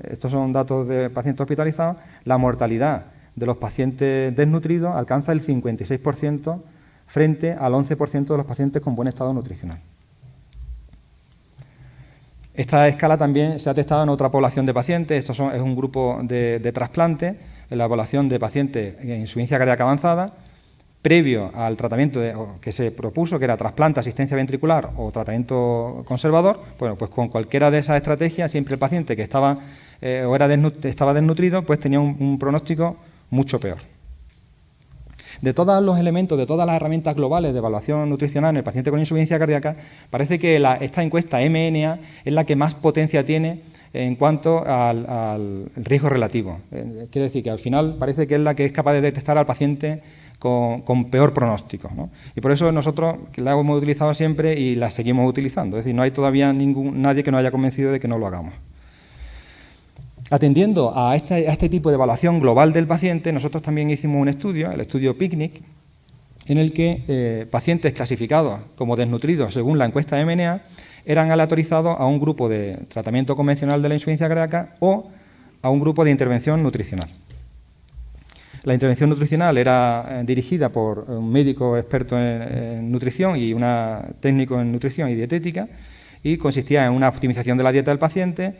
estos son datos de pacientes hospitalizados, la mortalidad de los pacientes desnutridos alcanza el 56% frente al 11% de los pacientes con buen estado nutricional. Esta escala también se ha testado en otra población de pacientes. Es un grupo de trasplante, en la evaluación de pacientes en insuficiencia cardíaca avanzada, previo al tratamiento que se propuso, que era trasplante, asistencia ventricular o tratamiento conservador. Bueno, pues con cualquiera de esas estrategias, siempre el paciente que estaba desnutrido, pues tenía un pronóstico mucho peor. De todos los elementos, de todas las herramientas globales de evaluación nutricional en el paciente con insuficiencia cardíaca, parece que esta encuesta MNA es la que más potencia tiene en cuanto al riesgo relativo. Quiere decir que al final parece que es la que es capaz de detectar al paciente con peor pronóstico, ¿no? Y por eso nosotros la hemos utilizado siempre y la seguimos utilizando. Es decir, no hay todavía nadie que nos haya convencido de que no lo hagamos. Atendiendo a este tipo de evaluación global del paciente, nosotros también hicimos un estudio, el estudio PICNIC, en el que pacientes clasificados como desnutridos según la encuesta MNA eran aleatorizados a un grupo de tratamiento convencional de la insuficiencia cardíaca o a un grupo de intervención nutricional. La intervención nutricional era dirigida por un médico experto en nutrición y un técnico en nutrición y dietética, y consistía en una optimización de la dieta del paciente,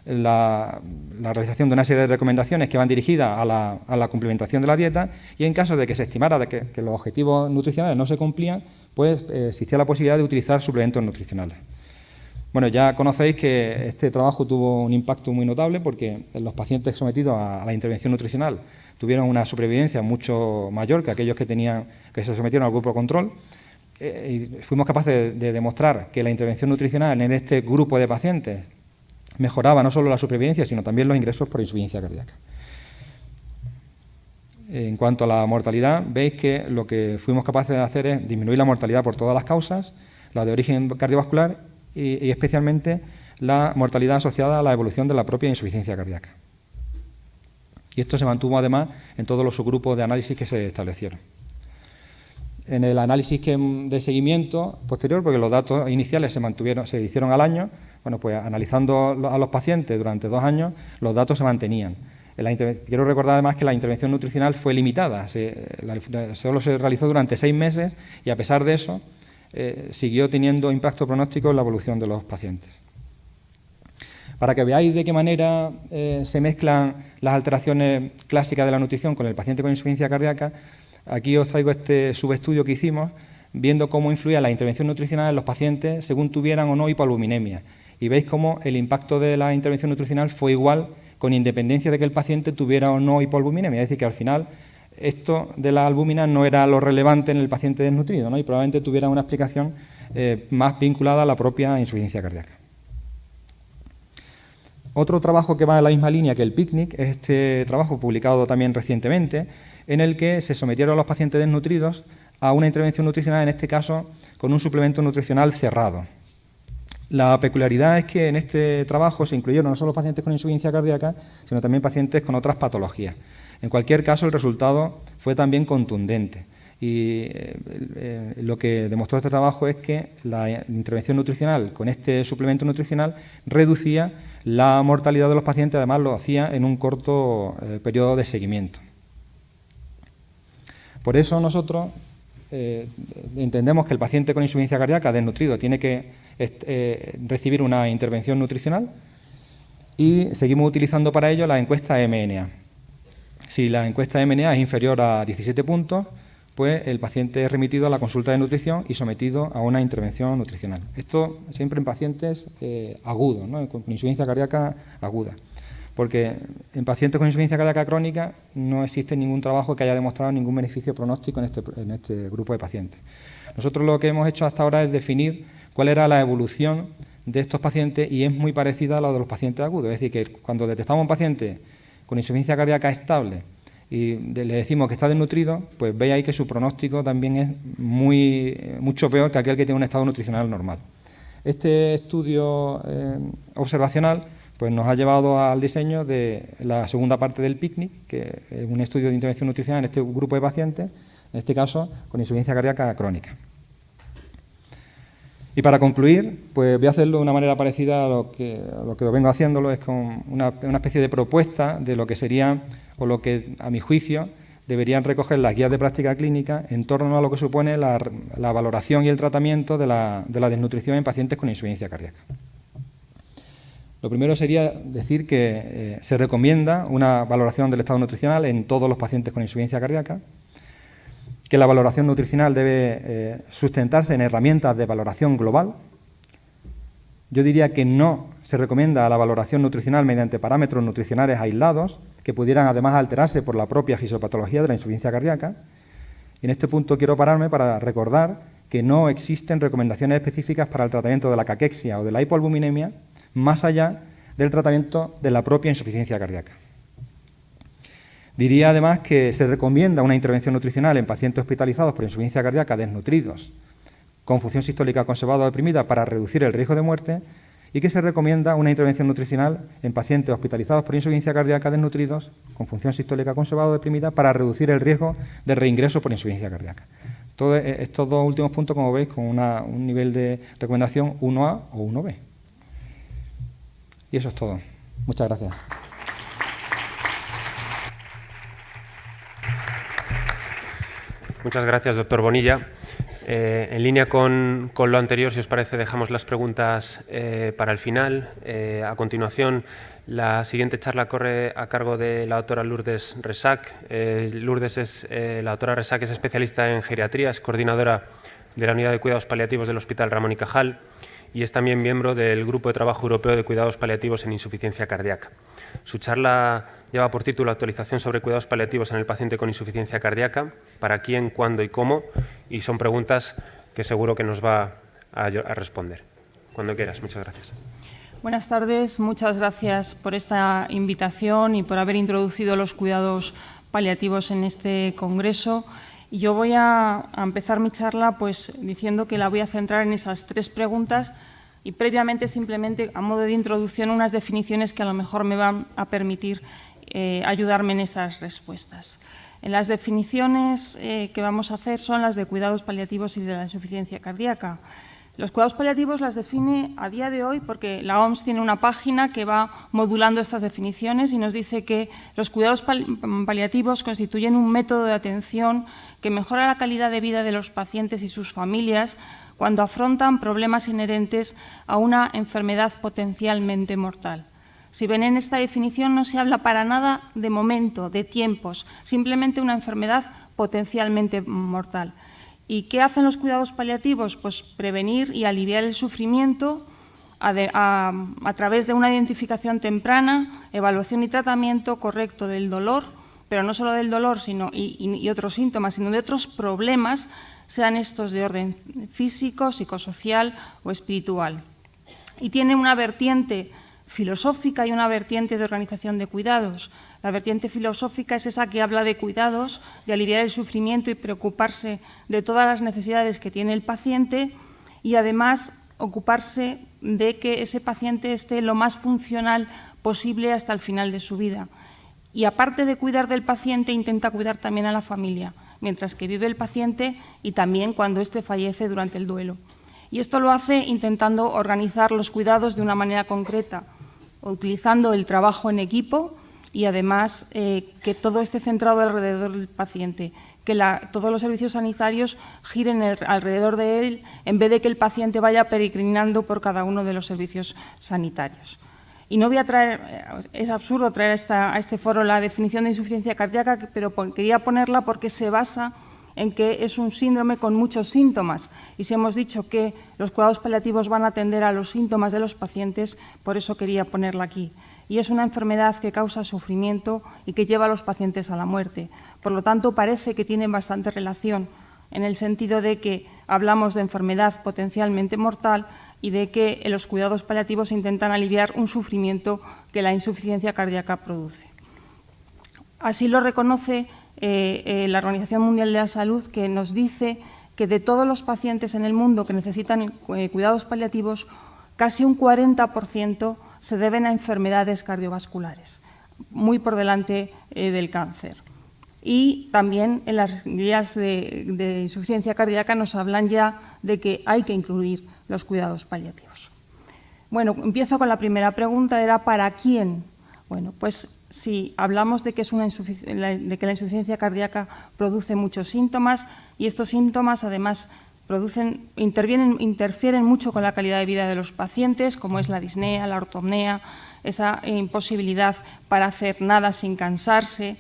la realización de una serie de recomendaciones que van dirigidas a la cumplimentación de la dieta, y en caso de que se estimara de que los objetivos nutricionales no se cumplían, pues existía la posibilidad de utilizar suplementos nutricionales. Bueno, ya conocéis que este trabajo tuvo un impacto muy notable porque los pacientes sometidos a la intervención nutricional tuvieron una supervivencia mucho mayor que aquellos que se sometieron al grupo control. Y fuimos capaces de demostrar que la intervención nutricional en este grupo de pacientes mejoraba no solo la supervivencia, sino también los ingresos por insuficiencia cardíaca. En cuanto a la mortalidad, veis que lo que fuimos capaces de hacer es disminuir la mortalidad por todas las causas, la de origen cardiovascular y especialmente la mortalidad asociada a la evolución de la propia insuficiencia cardíaca. Y esto se mantuvo además en todos los subgrupos de análisis que se establecieron. En el análisis de seguimiento posterior, porque los datos iniciales se hicieron al año, bueno, pues analizando a los pacientes durante 2 años, los datos se mantenían. Quiero recordar además que la intervención nutricional fue limitada, solo se realizó durante 6 meses y a pesar de eso siguió teniendo impacto pronóstico en la evolución de los pacientes. Para que veáis de qué manera se mezclan las alteraciones clásicas de la nutrición con el paciente con insuficiencia cardíaca, aquí os traigo este subestudio que hicimos, viendo cómo influía la intervención nutricional en los pacientes según tuvieran o no hipoalbuminemia. Y veis cómo el impacto de la intervención nutricional fue igual con independencia de que el paciente tuviera o no hipoalbuminemia. Es decir, que al final esto de la albúmina no era lo relevante en el paciente desnutrido, ¿no? Y probablemente tuviera una explicación más vinculada a la propia insuficiencia cardíaca. Otro trabajo que va en la misma línea que el PICNIC es este trabajo publicado también recientemente, en el que se sometieron a los pacientes desnutridos a una intervención nutricional, en este caso con un suplemento nutricional cerrado. La peculiaridad es que en este trabajo se incluyeron no solo pacientes con insuficiencia cardíaca, sino también pacientes con otras patologías. En cualquier caso, el resultado fue también contundente. Y lo que demostró este trabajo es que la intervención nutricional con este suplemento nutricional reducía la mortalidad de los pacientes, además lo hacía en un corto periodo de seguimiento. Por eso nosotros entendemos que el paciente con insuficiencia cardíaca desnutrido tiene que recibir una intervención nutricional y seguimos utilizando para ello la encuesta MNA. Si la encuesta MNA es inferior a 17 puntos, pues el paciente es remitido a la consulta de nutrición y sometido a una intervención nutricional. Esto siempre en pacientes agudos, ¿no? Con insuficiencia cardíaca aguda, porque en pacientes con insuficiencia cardíaca crónica no existe ningún trabajo que haya demostrado ningún beneficio pronóstico en este grupo de pacientes. Nosotros lo que hemos hecho hasta ahora es definir cuál era la evolución de estos pacientes y es muy parecida a la de los pacientes agudos. Es decir, que cuando detectamos un paciente con insuficiencia cardíaca estable y le decimos que está desnutrido, pues veis ahí que su pronóstico también es mucho peor que aquel que tiene un estado nutricional normal. Este estudio observacional pues nos ha llevado al diseño de la segunda parte del PICNIC, que es un estudio de intervención nutricional en este grupo de pacientes, en este caso con insuficiencia cardíaca crónica. Y para concluir, pues voy a hacerlo de una manera parecida a lo que vengo haciéndolo, es con una especie de propuesta de lo que sería, o lo que a mi juicio deberían recoger las guías de práctica clínica en torno a lo que supone la valoración y el tratamiento de la desnutrición en pacientes con insuficiencia cardíaca. Lo primero sería decir que se recomienda una valoración del estado nutricional en todos los pacientes con insuficiencia cardíaca, que la valoración nutricional debe sustentarse en herramientas de valoración global. Yo diría que no se recomienda la valoración nutricional mediante parámetros nutricionales aislados, que pudieran además alterarse por la propia fisiopatología de la insuficiencia cardíaca. Y en este punto quiero pararme para recordar que no existen recomendaciones específicas para el tratamiento de la caquexia o de la hipoalbuminemia, más allá del tratamiento de la propia insuficiencia cardíaca. Diría además que se recomienda una intervención nutricional en pacientes hospitalizados por insuficiencia cardíaca desnutridos, con función sistólica conservada o deprimida para reducir el riesgo de muerte, y que se recomienda una intervención nutricional en pacientes hospitalizados por insuficiencia cardíaca desnutridos, con función sistólica conservada o deprimida para reducir el riesgo de reingreso por insuficiencia cardíaca. Todos estos dos últimos puntos, como veis, con un nivel de recomendación 1A o 1B. Y eso es todo. Muchas gracias. Muchas gracias, doctor Bonilla. En línea con lo anterior, si os parece, dejamos las preguntas para el final. A continuación, la siguiente charla corre a cargo de la doctora Lourdes Resac. La doctora Resac es especialista en geriatría, es coordinadora de la Unidad de Cuidados Paliativos del Hospital Ramón y Cajal y es también miembro del Grupo de Trabajo Europeo de Cuidados Paliativos en Insuficiencia Cardíaca. Su charla lleva por título Actualización sobre cuidados paliativos en el paciente con insuficiencia cardíaca, para quién, cuándo y cómo, y son preguntas que seguro que nos va a responder. Cuando quieras, muchas gracias. Buenas tardes, muchas gracias por esta invitación y por haber introducido los cuidados paliativos en este congreso. Y yo voy a empezar mi charla pues, diciendo que la voy a centrar en esas tres preguntas y previamente simplemente a modo de introducción unas definiciones que a lo mejor me van a permitir ayudarme en estas respuestas. En las definiciones que vamos a hacer son las de cuidados paliativos y de la insuficiencia cardíaca. Los cuidados paliativos las define a día de hoy porque la OMS tiene una página que va modulando estas definiciones y nos dice que los cuidados paliativos constituyen un método de atención que mejora la calidad de vida de los pacientes y sus familias cuando afrontan problemas inherentes a una enfermedad potencialmente mortal. Si ven en esta definición no se habla para nada de momento, de tiempos, simplemente una enfermedad potencialmente mortal. ¿Y qué hacen los cuidados paliativos? Pues prevenir y aliviar el sufrimiento a través de una identificación temprana, evaluación y tratamiento correcto del dolor, pero no solo del dolor y otros síntomas, sino de otros problemas, sean estos de orden físico, psicosocial o espiritual. Y tiene una vertiente filosófica y una vertiente de organización de cuidados. La vertiente filosófica es esa que habla de cuidados, de aliviar el sufrimiento y preocuparse de todas las necesidades que tiene el paciente y además ocuparse de que ese paciente esté lo más funcional posible hasta el final de su vida. Y aparte de cuidar del paciente, intenta cuidar también a la familia, mientras que vive el paciente y también cuando éste fallece durante el duelo. Y esto lo hace intentando organizar los cuidados de una manera concreta, utilizando el trabajo en equipo y además que todo esté centrado alrededor del paciente, que todos los servicios sanitarios giren alrededor de él en vez de que el paciente vaya peregrinando por cada uno de los servicios sanitarios. Y no voy a traer, es absurdo traer a este foro la definición de insuficiencia cardíaca, pero quería ponerla porque se basa en que es un síndrome con muchos síntomas. Y si hemos dicho que los cuidados paliativos van a atender a los síntomas de los pacientes, por eso quería ponerla aquí. Y es una enfermedad que causa sufrimiento y que lleva a los pacientes a la muerte. Por lo tanto, parece que tienen bastante relación en el sentido de que hablamos de enfermedad potencialmente mortal y de que los cuidados paliativos intentan aliviar un sufrimiento que la insuficiencia cardíaca produce. Así lo reconoce la Organización Mundial de la Salud, que nos dice que de todos los pacientes en el mundo que necesitan cuidados paliativos, casi un 40% se deben a enfermedades cardiovasculares, muy por delante del cáncer. Y también en las guías de insuficiencia cardíaca nos hablan ya de que hay que incluir los cuidados paliativos. Bueno, empiezo con la primera pregunta, era ¿para quién? Bueno, pues si hablamos de que, de que la insuficiencia cardíaca produce muchos síntomas y estos síntomas además interfieren mucho con la calidad de vida de los pacientes, como es la disnea, la ortopnea, esa imposibilidad para hacer nada sin cansarse,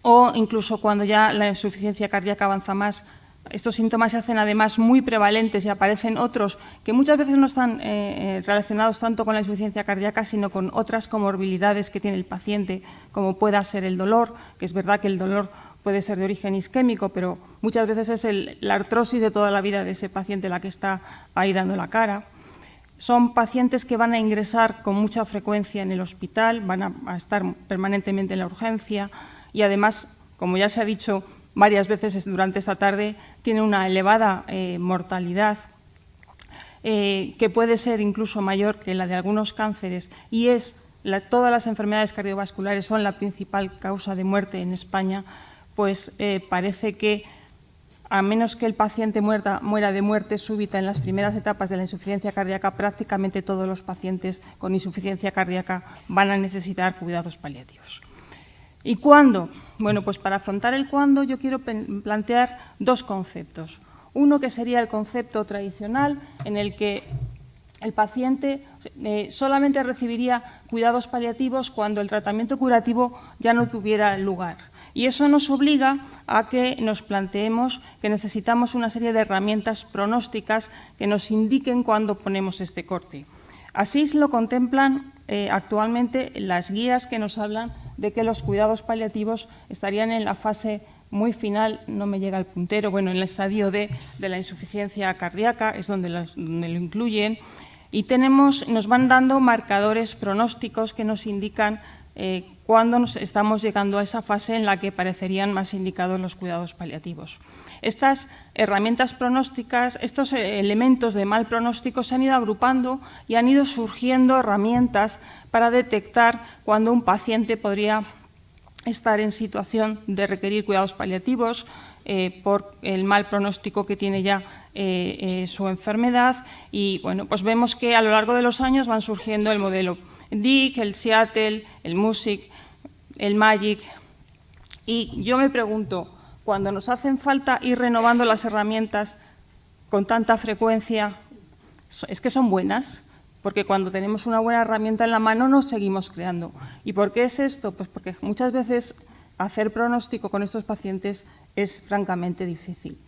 o incluso cuando ya la insuficiencia cardíaca avanza más, estos síntomas se hacen además muy prevalentes y aparecen otros que muchas veces no están relacionados tanto con la insuficiencia cardíaca, sino con otras comorbilidades que tiene el paciente, como pueda ser el dolor, que es verdad que el dolor puede ser de origen isquémico, pero muchas veces es la artrosis de toda la vida de ese paciente la que está ahí dando la cara. Son pacientes que van a ingresar con mucha frecuencia en el hospital, van a estar permanentemente en la urgencia y además, como ya se ha dicho varias veces durante esta tarde, tiene una elevada mortalidad que puede ser incluso mayor que la de algunos cánceres y todas las enfermedades cardiovasculares son la principal causa de muerte en España, pues parece que a menos que el paciente muera de muerte súbita en las primeras etapas de la insuficiencia cardíaca, prácticamente todos los pacientes con insuficiencia cardíaca van a necesitar cuidados paliativos. ¿Y cuándo? Bueno, pues para afrontar el cuándo yo quiero plantear dos conceptos. Uno que sería el concepto tradicional, en el que el paciente solamente recibiría cuidados paliativos cuando el tratamiento curativo ya no tuviera lugar. Y eso nos obliga a que nos planteemos que necesitamos una serie de herramientas pronósticas que nos indiquen cuándo ponemos este corte. Así lo contemplan actualmente las guías que nos hablan de que los cuidados paliativos estarían en la fase muy final, no me llega el puntero, bueno, en el estadio D de la insuficiencia cardíaca, es donde lo incluyen, y nos van dando marcadores pronósticos que nos indican cuándo estamos llegando a esa fase en la que parecerían más indicados los cuidados paliativos. Estas herramientas pronósticas, estos elementos de mal pronóstico se han ido agrupando y han ido surgiendo herramientas para detectar cuando un paciente podría estar en situación de requerir cuidados paliativos por el mal pronóstico que tiene ya su enfermedad. Y bueno, pues vemos que a lo largo de los años van surgiendo el modelo DIC, el Seattle, el MUSIC, el MAGIC. Y yo me pregunto, cuando nos hacen falta ir renovando las herramientas con tanta frecuencia, ¿es que son buenas? Porque cuando tenemos una buena herramienta en la mano nos seguimos creando. ¿Y por qué es esto? Pues porque muchas veces hacer pronóstico con estos pacientes es francamente difícil.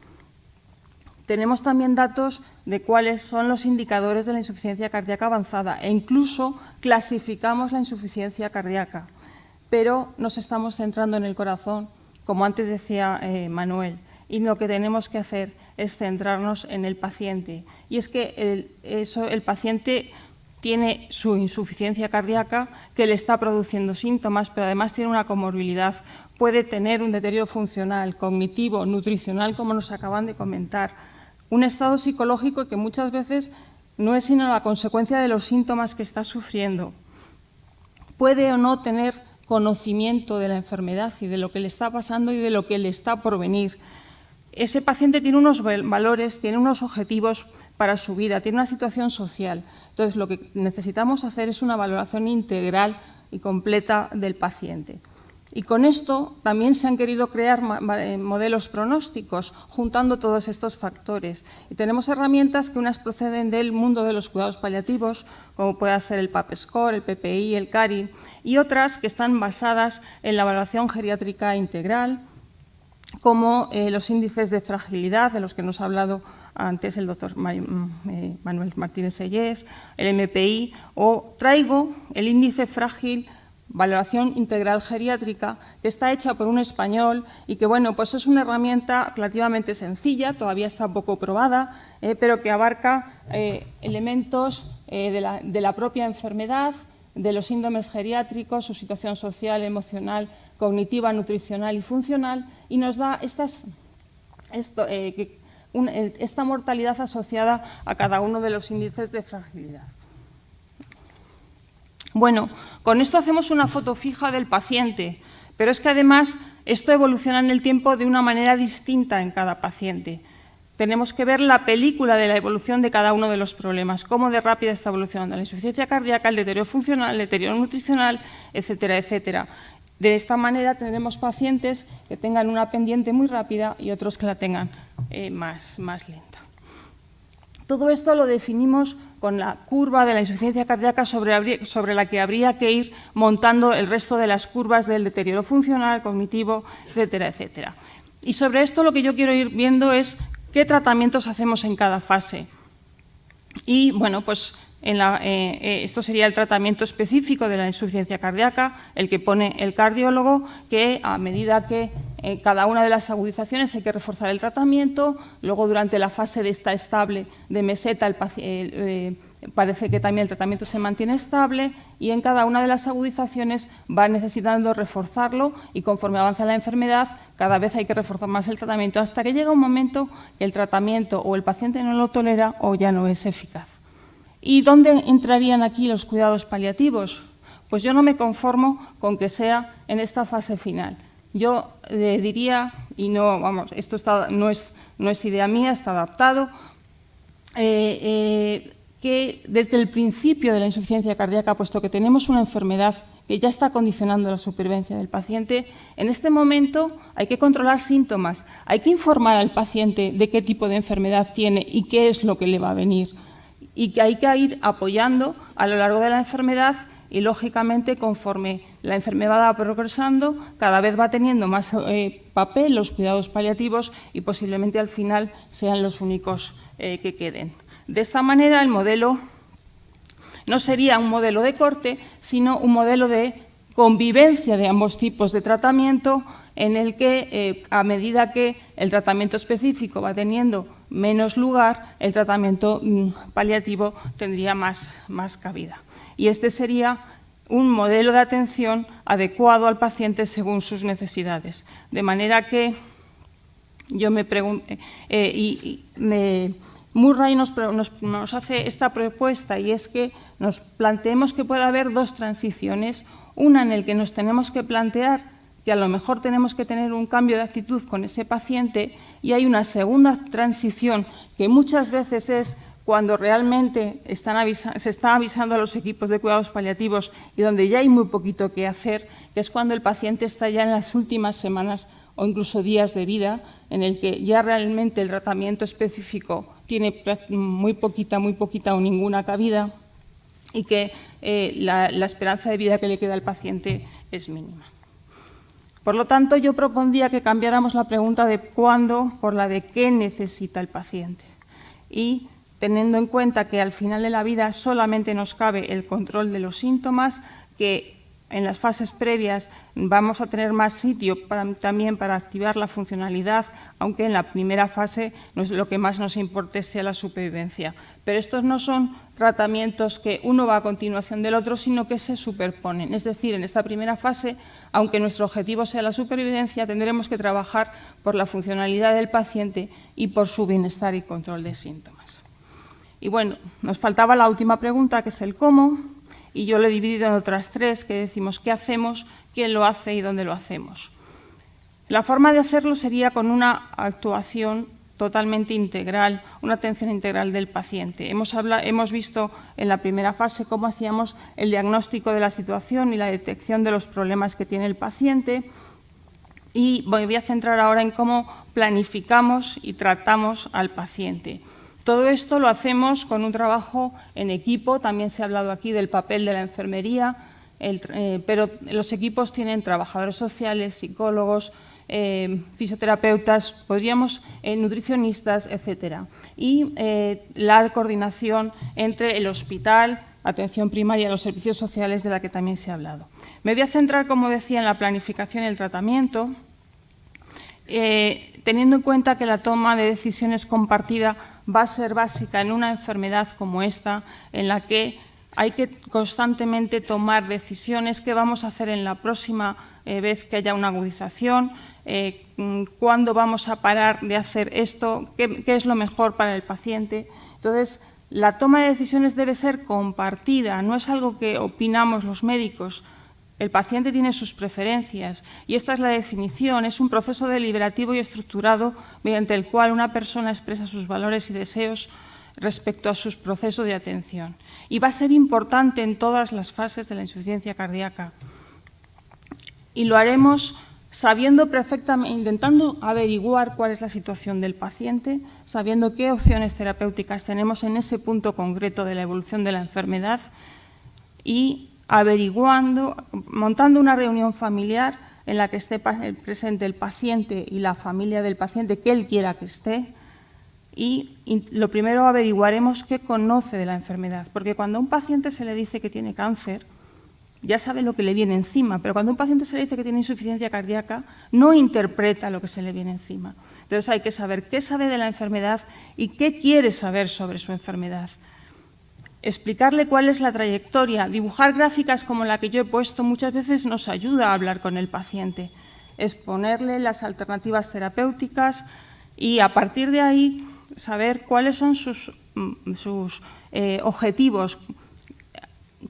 Tenemos también datos de cuáles son los indicadores de la insuficiencia cardíaca avanzada e incluso clasificamos la insuficiencia cardíaca, pero nos estamos centrando en el corazón, como antes decía Manuel, y lo que tenemos que hacer es centrarnos en el paciente. Y es que el paciente tiene su insuficiencia cardíaca que le está produciendo síntomas, pero además tiene una comorbilidad, puede tener un deterioro funcional, cognitivo, nutricional, como nos acaban de comentar, un estado psicológico que muchas veces no es sino la consecuencia de los síntomas que está sufriendo. Puede o no tener conocimiento de la enfermedad y de lo que le está pasando y de lo que le está por venir. Ese paciente tiene unos valores, tiene unos objetivos para su vida, tiene una situación social. Entonces, lo que necesitamos hacer es una valoración integral y completa del paciente. Y con esto también se han querido crear modelos pronósticos, juntando todos estos factores. Y tenemos herramientas que unas proceden del mundo de los cuidados paliativos, como pueda ser el PAP-Score, el PPI, el CARI, y otras que están basadas en la evaluación geriátrica integral, como los índices de fragilidad, de los que nos ha hablado antes el doctor Manuel Martínez Sellés, el MPI, o traigo el índice frágil, valoración integral geriátrica, que está hecha por un español y que, bueno, pues es una herramienta relativamente sencilla, todavía está poco probada, pero que abarca elementos de la propia enfermedad, de los síndromes geriátricos, su situación social, emocional, cognitiva, nutricional y funcional, y nos da esta mortalidad asociada a cada uno de los índices de fragilidad. Bueno, con esto hacemos una foto fija del paciente, pero es que además esto evoluciona en el tiempo de una manera distinta en cada paciente. Tenemos que ver la película de la evolución de cada uno de los problemas, cómo de rápida está evolucionando la insuficiencia cardíaca, el deterioro funcional, el deterioro nutricional, etcétera, etcétera. De esta manera tendremos pacientes que tengan una pendiente muy rápida y otros que la tengan más lenta. Todo esto lo definimos con la curva de la insuficiencia cardíaca sobre la que habría que ir montando el resto de las curvas del deterioro funcional, cognitivo, etcétera, etcétera. Y sobre esto lo que yo quiero ir viendo es qué tratamientos hacemos en cada fase. Y, bueno, pues esto sería el tratamiento específico de la insuficiencia cardíaca, el que pone el cardiólogo, que a medida que cada una de las agudizaciones hay que reforzar el tratamiento, luego durante la fase de esta estable de meseta parece que también el tratamiento se mantiene estable y en cada una de las agudizaciones va necesitando reforzarlo y conforme avanza la enfermedad cada vez hay que reforzar más el tratamiento hasta que llega un momento que el tratamiento o el paciente no lo tolera o ya no es eficaz. ¿Y dónde entrarían aquí los cuidados paliativos? Pues yo no me conformo con que sea en esta fase final. Yo diría, y no, vamos, esto no es idea mía, está adaptado, que desde el principio de la insuficiencia cardíaca, puesto que tenemos una enfermedad que ya está condicionando la supervivencia del paciente, en este momento hay que controlar síntomas, hay que informar al paciente de qué tipo de enfermedad tiene y qué es lo que le va a venir. Y que hay que ir apoyando a lo largo de la enfermedad y, lógicamente, conforme la enfermedad va progresando, cada vez va teniendo más papel los cuidados paliativos y posiblemente al final sean los únicos que queden. De esta manera, el modelo no sería un modelo de corte, sino un modelo de convivencia de ambos tipos de tratamiento en el que, a medida que el tratamiento específico va teniendo menos lugar, el tratamiento paliativo tendría más cabida. Y este sería un modelo de atención adecuado al paciente según sus necesidades. De manera que yo me pregunto, Murray nos hace esta propuesta y es que nos planteemos que puede haber dos transiciones, una en la que nos tenemos que plantear que a lo mejor tenemos que tener un cambio de actitud con ese paciente y hay una segunda transición que muchas veces es cuando realmente se está avisando a los equipos de cuidados paliativos y donde ya hay muy poquito que hacer, que es cuando el paciente está ya en las últimas semanas o incluso días de vida, en el que ya realmente el tratamiento específico tiene muy poquita o ninguna cabida y que la esperanza de vida que le queda al paciente es mínima. Por lo tanto, yo propondría que cambiáramos la pregunta de cuándo por la de qué necesita el paciente. Y teniendo en cuenta que al final de la vida solamente nos cabe el control de los síntomas, que en las fases previas vamos a tener más sitio también para activar la funcionalidad, aunque en la primera fase lo que más nos importe sea la supervivencia. Pero estos no son tratamientos que uno va a continuación del otro, sino que se superponen. Es decir, en esta primera fase, aunque nuestro objetivo sea la supervivencia, tendremos que trabajar por la funcionalidad del paciente y por su bienestar y control de síntomas. Y bueno, nos faltaba la última pregunta, que es el cómo, y yo lo he dividido en otras tres, que decimos qué hacemos, quién lo hace y dónde lo hacemos. La forma de hacerlo sería con una actuación totalmente integral, una atención integral del paciente. Hemos visto en la primera fase cómo hacíamos el diagnóstico de la situación y la detección de los problemas que tiene el paciente, y me voy a centrar ahora en cómo planificamos y tratamos al paciente. Todo esto lo hacemos con un trabajo en equipo. También se ha hablado aquí del papel de la enfermería, pero los equipos tienen trabajadores sociales, psicólogos, fisioterapeutas, nutricionistas, etcétera. Y la coordinación entre el hospital, atención primaria y los servicios sociales, de la que también se ha hablado. Me voy a centrar, como decía, en la planificación y el tratamiento, teniendo en cuenta que la toma de decisiones compartida va a ser básica en una enfermedad como esta, en la que hay que constantemente tomar decisiones. ¿Qué vamos a hacer en la próxima vez que haya una agudización? ¿Cuándo vamos a parar de hacer esto? ¿Qué es lo mejor para el paciente? Entonces, la toma de decisiones debe ser compartida, no es algo que opinamos los médicos. El paciente tiene sus preferencias y esta es la definición. Es un proceso deliberativo y estructurado mediante el cual una persona expresa sus valores y deseos respecto a sus procesos de atención. Y va a ser importante en todas las fases de la insuficiencia cardíaca. Y lo haremos sabiendo perfectamente, intentando averiguar cuál es la situación del paciente, sabiendo qué opciones terapéuticas tenemos en ese punto concreto de la evolución de la enfermedad y averiguando, montando una reunión familiar en la que esté presente el paciente y la familia del paciente, que él quiera que esté. Y lo primero, averiguaremos qué conoce de la enfermedad, porque cuando a un paciente se le dice que tiene cáncer, ya sabe lo que le viene encima, pero cuando a un paciente se le dice que tiene insuficiencia cardíaca, no interpreta lo que se le viene encima. Entonces hay que saber qué sabe de la enfermedad y qué quiere saber sobre su enfermedad. Explicarle cuál es la trayectoria, dibujar gráficas como la que yo he puesto muchas veces nos ayuda a hablar con el paciente, exponerle las alternativas terapéuticas y a partir de ahí saber cuáles son sus objetivos,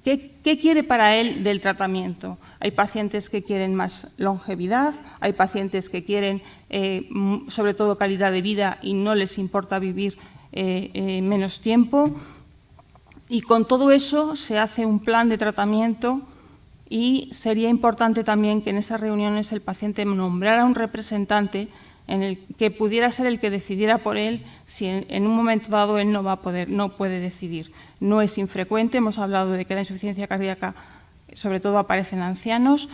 qué quiere para él del tratamiento. Hay pacientes que quieren más longevidad, hay pacientes que quieren sobre todo calidad de vida y no les importa vivir menos tiempo. Y con todo eso se hace un plan de tratamiento y sería importante también que en esas reuniones el paciente nombrara un representante en el que pudiera ser el que decidiera por él si en un momento dado él no puede decidir. No es infrecuente, hemos hablado de que la insuficiencia cardíaca sobre todo aparece en ancianos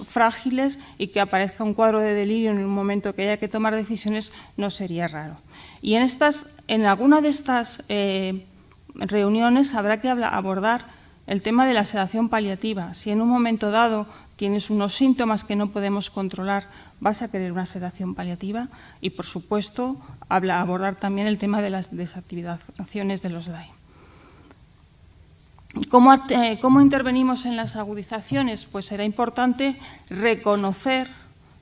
frágiles, y que aparezca un cuadro de delirio en un momento que haya que tomar decisiones no sería raro. Y en alguna de estas reuniones habrá que abordar el tema de la sedación paliativa. Si en un momento dado tienes unos síntomas que no podemos controlar, vas a querer una sedación paliativa y, por supuesto, abordar también el tema de las desactivaciones de los DAI. ¿Cómo intervenimos en las agudizaciones? Pues será importante reconocer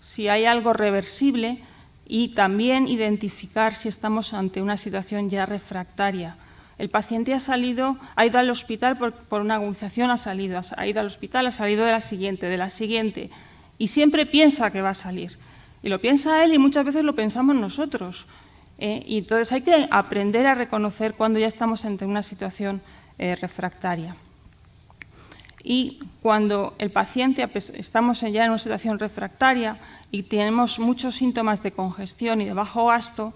si hay algo reversible y también identificar si estamos ante una situación ya refractaria. El paciente ha ido al hospital por una agudización, ha ido al hospital, ha salido de la siguiente, y siempre piensa que va a salir. Y lo piensa él y muchas veces lo pensamos nosotros. Y entonces hay que aprender a reconocer cuando ya estamos ante una situación refractaria. Y cuando el paciente, estamos ya en una situación refractaria y tenemos muchos síntomas de congestión y de bajo gasto,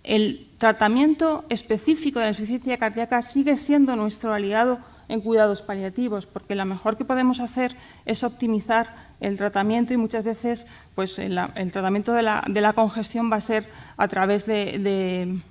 el tratamiento específico de la insuficiencia cardíaca sigue siendo nuestro aliado en cuidados paliativos, porque lo mejor que podemos hacer es optimizar el tratamiento y muchas veces pues, el tratamiento de la congestión va a ser a través de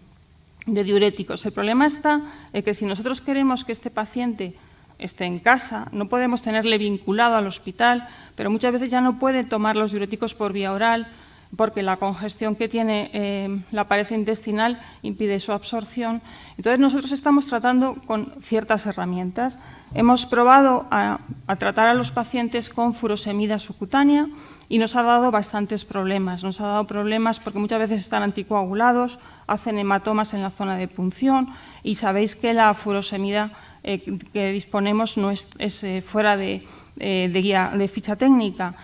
diuréticos. El problema está en que si nosotros queremos que este paciente esté en casa, no podemos tenerle vinculado al hospital, pero muchas veces ya no puede tomar los diuréticos por vía oral, porque la congestión que tiene la pared intestinal impide su absorción. Entonces, nosotros estamos tratando con ciertas herramientas. Hemos probado a tratar a los pacientes con furosemida subcutánea y nos ha dado bastantes problemas. Nos ha dado problemas porque muchas veces están anticoagulados, hacen hematomas en la zona de punción y sabéis que la furosemida que disponemos no es fuera de guía de ficha técnica.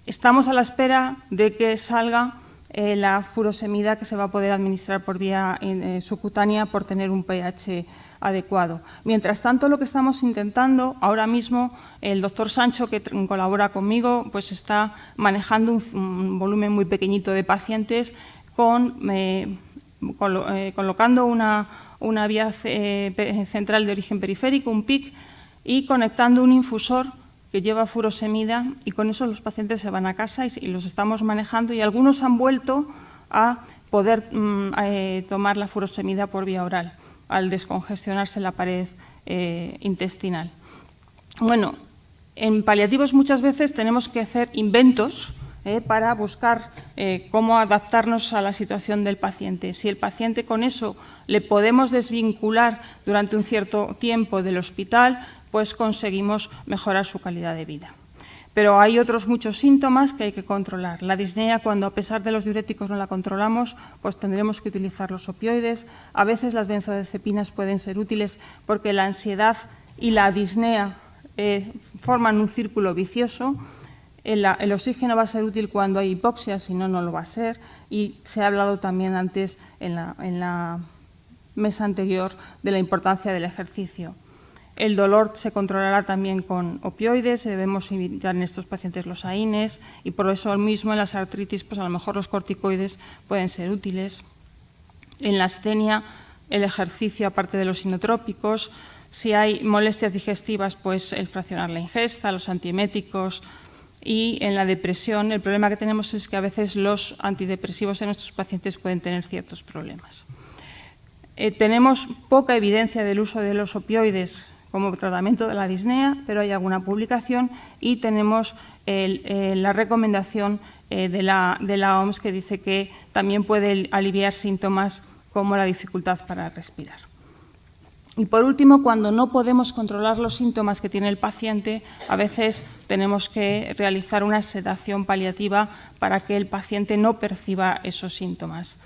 Estamos a la espera de que salga la furosemida que se va a poder administrar por vía subcutánea por tener un pH adecuado. Mientras tanto, lo que estamos intentando ahora mismo, el doctor Sancho, que colabora conmigo, pues está manejando un volumen muy pequeñito de pacientes colocando una vía central de origen periférico, un PIC, y conectando un infusor que lleva furosemida, y con eso los pacientes se van a casa y los estamos manejando, y algunos han vuelto a poder tomar la furosemida por vía oral al descongestionarse la pared intestinal. Bueno, en paliativos muchas veces tenemos que hacer inventos para buscar cómo adaptarnos a la situación del paciente. Si el paciente con eso le podemos desvincular durante un cierto tiempo del hospital, pues conseguimos mejorar su calidad de vida. Pero hay otros muchos síntomas que hay que controlar. La disnea, cuando a pesar de los diuréticos no la controlamos, pues tendremos que utilizar los opioides. A veces las benzodiazepinas pueden ser útiles porque la ansiedad y la disnea forman un círculo vicioso. El oxígeno va a ser útil cuando hay hipoxia, si no, no lo va a ser. Y se ha hablado también antes en la mesa anterior de la importancia del ejercicio. El dolor se controlará también con opioides, debemos evitar en estos pacientes los AINES, y por eso mismo en las artritis, pues a lo mejor los corticoides pueden ser útiles. En la astenia, el ejercicio aparte de los inotrópicos. Si hay molestias digestivas, pues el fraccionar la ingesta, los antieméticos. Y en la depresión, el problema que tenemos es que a veces los antidepresivos en estos pacientes pueden tener ciertos problemas. Tenemos poca evidencia del uso de los opioides como tratamiento de la disnea, pero hay alguna publicación, y tenemos la recomendación de la OMS que dice que también puede aliviar síntomas como la dificultad para respirar. Y por último, cuando no podemos controlar los síntomas que tiene el paciente, a veces tenemos que realizar una sedación paliativa para que el paciente no perciba esos síntomas.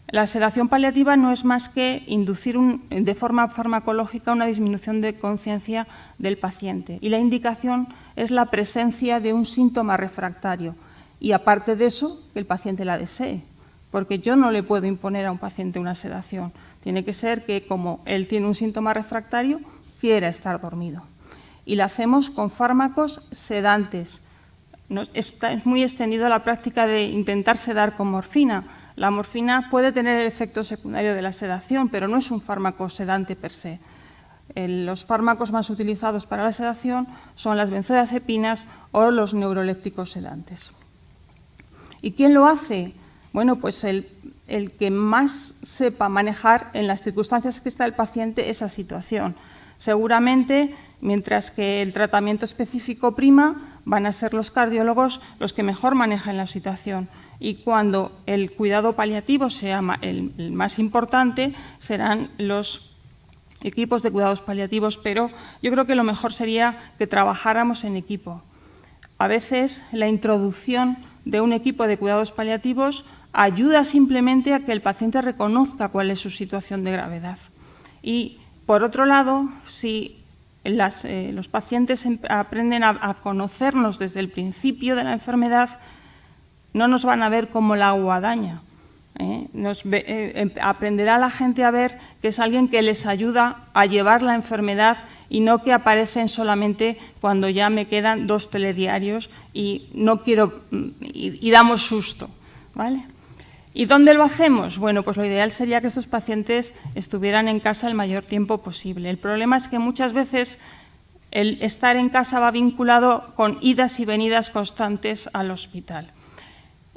La sedación paliativa no es más que inducir de forma farmacológica una disminución de conciencia del paciente, y la indicación es la presencia de un síntoma refractario, y aparte de eso, que el paciente la desee, porque yo no le puedo imponer a un paciente una sedación. Tiene que ser que, como él tiene un síntoma refractario, quiera estar dormido. Y la hacemos con fármacos sedantes. Es muy extendido la práctica de intentar sedar con morfina. La morfina puede tener el efecto secundario de la sedación, pero no es un fármaco sedante per se. Los fármacos más utilizados para la sedación son las benzodiazepinas o los neurolépticos sedantes. ¿Y quién lo hace? Bueno, pues el que más sepa manejar en las circunstancias que está el paciente esa situación. Seguramente, mientras que el tratamiento específico prima, van a ser los cardiólogos los que mejor manejan la situación. Y cuando el cuidado paliativo sea el más importante, serán los equipos de cuidados paliativos, pero yo creo que lo mejor sería que trabajáramos en equipo. A veces la introducción de un equipo de cuidados paliativos ayuda simplemente a que el paciente reconozca cuál es su situación de gravedad. Y, por otro lado, si los pacientes aprenden a conocernos desde el principio de la enfermedad, no nos van a ver como la guadaña. Aprenderá la gente a ver que es alguien que les ayuda a llevar la enfermedad y no que aparecen solamente cuando ya me quedan 2 telediarios y no quiero y damos susto, ¿vale? ¿Y dónde lo hacemos? Bueno, pues lo ideal sería que estos pacientes estuvieran en casa el mayor tiempo posible. El problema es que muchas veces el estar en casa va vinculado con idas y venidas constantes al hospital.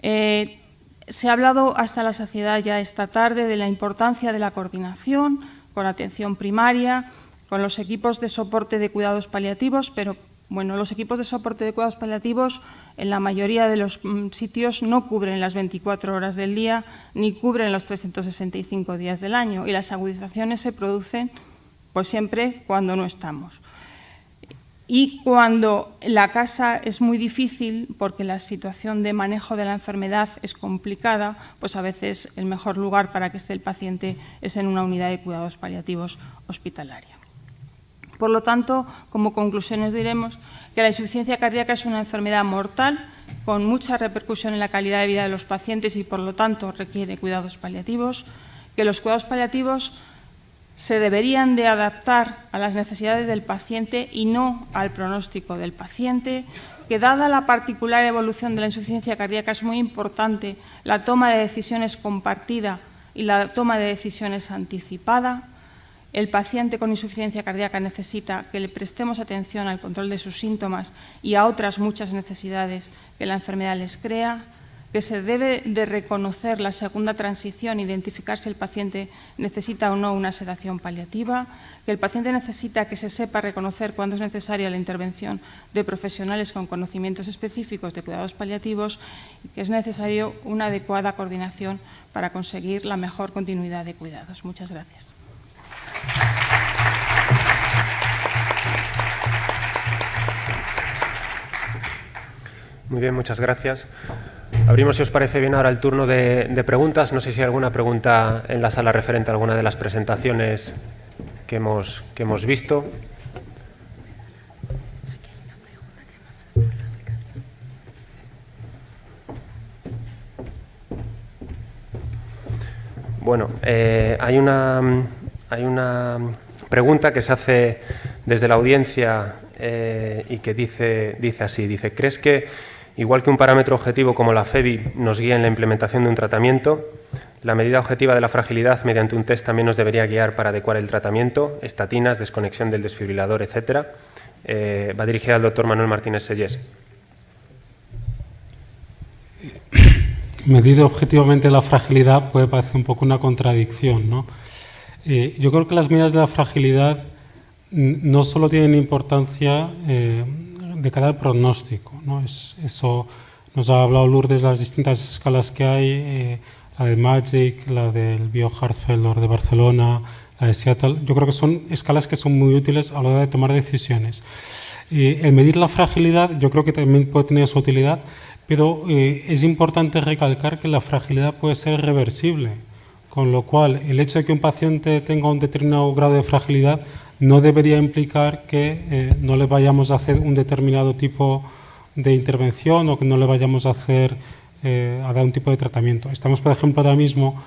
Se ha hablado hasta la saciedad ya esta tarde de la importancia de la coordinación con atención primaria, con los equipos de soporte de cuidados paliativos, pero bueno, los equipos de soporte de cuidados paliativos en la mayoría de los sitios no cubren las 24 horas del día ni cubren los 365 días del año, y las agudizaciones se producen pues siempre cuando no estamos. Y cuando la casa es muy difícil, porque la situación de manejo de la enfermedad es complicada, pues a veces el mejor lugar para que esté el paciente es en una unidad de cuidados paliativos hospitalaria. Por lo tanto, como conclusiones diremos que la insuficiencia cardíaca es una enfermedad mortal con mucha repercusión en la calidad de vida de los pacientes y, por lo tanto, requiere cuidados paliativos, que los cuidados paliativos se deberían de adaptar a las necesidades del paciente y no al pronóstico del paciente, que dada la particular evolución de la insuficiencia cardíaca es muy importante la toma de decisiones compartida y la toma de decisiones anticipada. El paciente con insuficiencia cardíaca necesita que le prestemos atención al control de sus síntomas y a otras muchas necesidades que la enfermedad les crea, que se debe de reconocer la segunda transición, identificar si el paciente necesita o no una sedación paliativa, que el paciente necesita que se sepa reconocer cuándo es necesaria la intervención de profesionales con conocimientos específicos de cuidados paliativos y que es necesario una adecuada coordinación para conseguir la mejor continuidad de cuidados. Muchas gracias. Muy bien, muchas gracias. Abrimos, si os parece bien, ahora el turno de preguntas. No sé si hay alguna pregunta en la sala referente a alguna de las presentaciones que hemos visto. Bueno, hay una pregunta que se hace desde la audiencia y que dice así, ¿crees que, igual que un parámetro objetivo como la FEBI nos guía en la implementación de un tratamiento, la medida objetiva de la fragilidad mediante un test también nos debería guiar para adecuar el tratamiento, estatinas, desconexión del desfibrilador, etcétera? Va dirigida al doctor Manuel Martínez Sellés. Medir objetivamente la fragilidad puede parecer un poco una contradicción, ¿no? Yo creo que las medidas de la fragilidad no solo tienen importancia de cara al pronóstico, ¿no? Eso nos ha hablado Lourdes, las distintas escalas que hay, la del MAGIC, la del BioHeart Failure de Barcelona, la de Seattle. Yo creo que son escalas que son muy útiles a la hora de tomar decisiones. El medir la fragilidad yo creo que también puede tener su utilidad, pero es importante recalcar que la fragilidad puede ser reversible, con lo cual el hecho de que un paciente tenga un determinado grado de fragilidad no debería implicar que no le vayamos a hacer un determinado tipo de intervención o que no le vayamos a dar un tipo de tratamiento. Estamos, por ejemplo, ahora mismo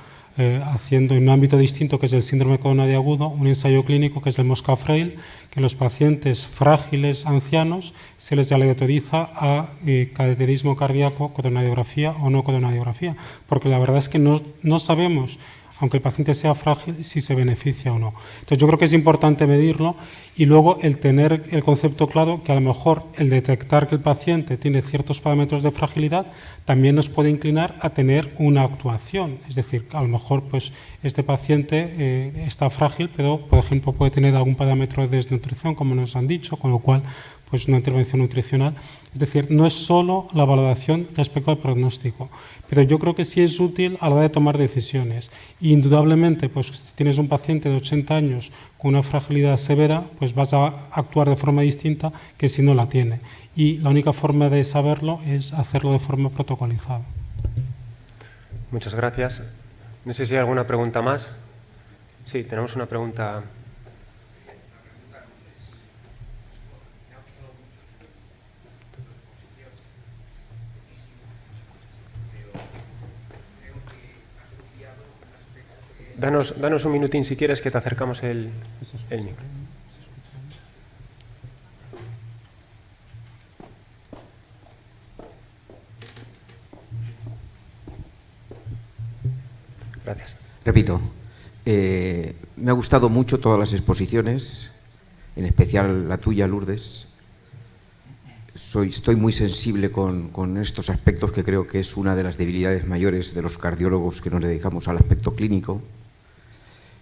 haciendo en un ámbito distinto, que es el síndrome coronario agudo, un ensayo clínico que es el Mosca-Frail, que en los pacientes frágiles ancianos se les aleatoriza a cateterismo cardíaco, coronariografía o no coronariografía, porque la verdad es que no sabemos, aunque el paciente sea frágil, si se beneficia o no. Entonces yo creo que es importante medirlo y luego el tener el concepto claro que a lo mejor el detectar que el paciente tiene ciertos parámetros de fragilidad también nos puede inclinar a tener una actuación. Es decir, a lo mejor pues este paciente está frágil, pero por ejemplo puede tener algún parámetro de desnutrición, como nos han dicho, con lo cual pues una intervención nutricional. Es decir, no es solo la valoración respecto al pronóstico, pero yo creo que sí es útil a la hora de tomar decisiones. Y indudablemente, pues si tienes un paciente de 80 años con una fragilidad severa, pues vas a actuar de forma distinta que si no la tiene. Y la única forma de saberlo es hacerlo de forma protocolizada. Muchas gracias. No sé si hay alguna pregunta más. Sí, tenemos una pregunta. Danos un minutín si quieres, que te acercamos el micro. Gracias. Repito, me ha gustado mucho todas las exposiciones, en especial la tuya, Lourdes. Estoy muy sensible con estos aspectos, que creo que es una de las debilidades mayores de los cardiólogos que nos dedicamos al aspecto clínico.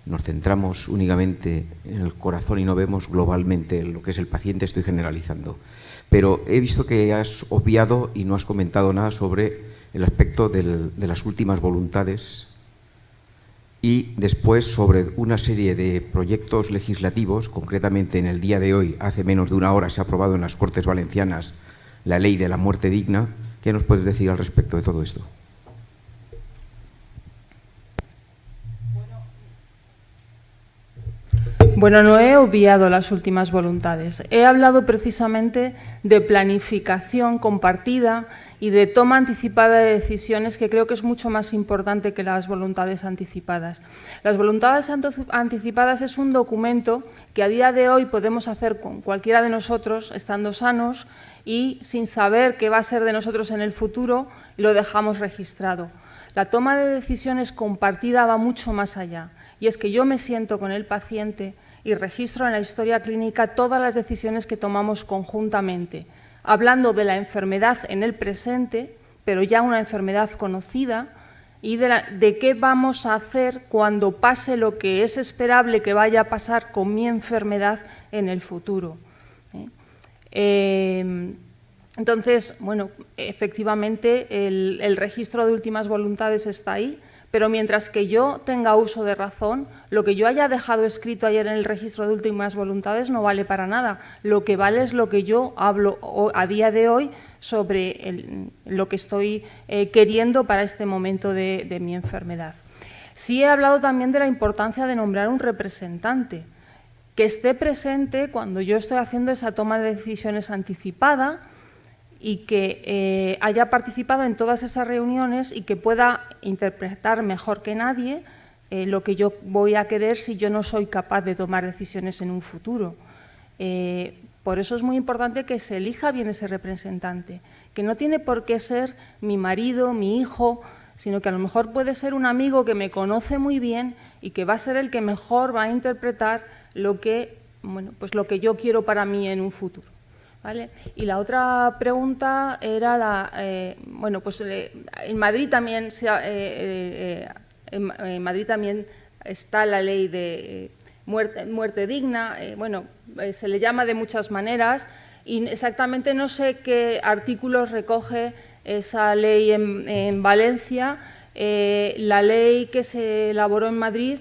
Nos centramos únicamente en el corazón y no vemos globalmente lo que es el paciente. Estoy generalizando. Pero he visto que has obviado y no has comentado nada sobre el aspecto de las últimas voluntades y después sobre una serie de proyectos legislativos. Concretamente, en el día de hoy, hace menos de una hora, se ha aprobado en las Cortes Valencianas la ley de la muerte digna. ¿Qué nos puedes decir al respecto de todo esto? Bueno, no he obviado las últimas voluntades. He hablado precisamente de planificación compartida y de toma anticipada de decisiones, que creo que es mucho más importante que las voluntades anticipadas. Las voluntades anticipadas es un documento que a día de hoy podemos hacer con cualquiera de nosotros, estando sanos y sin saber qué va a ser de nosotros en el futuro, lo dejamos registrado. La toma de decisiones compartida va mucho más allá, y es que yo me siento con el paciente y registro en la historia clínica todas las decisiones que tomamos conjuntamente, hablando de la enfermedad en el presente, pero ya una enfermedad conocida, y de qué vamos a hacer cuando pase lo que es esperable que vaya a pasar con mi enfermedad en el futuro. Entonces, bueno, efectivamente el registro de últimas voluntades está ahí, pero mientras que yo tenga uso de razón, lo que yo haya dejado escrito ayer en el registro de últimas voluntades no vale para nada. Lo que vale es lo que yo hablo a día de hoy sobre lo que estoy queriendo para este momento de mi enfermedad. Sí he hablado también de la importancia de nombrar un representante, que esté presente cuando yo estoy haciendo esa toma de decisiones anticipada, y que haya participado en todas esas reuniones y que pueda interpretar mejor que nadie lo que yo voy a querer si yo no soy capaz de tomar decisiones en un futuro. Por eso es muy importante que se elija bien ese representante, que no tiene por qué ser mi marido, mi hijo, sino que a lo mejor puede ser un amigo que me conoce muy bien y que va a ser el que mejor va a interpretar lo que, bueno, pues lo que yo quiero para mí en un futuro. ¿Vale? Y la otra pregunta era bueno, pues en Madrid también está la ley de muerte digna. Bueno, se le llama de muchas maneras y exactamente no sé qué artículos recoge esa ley en Valencia. La ley que se elaboró en Madrid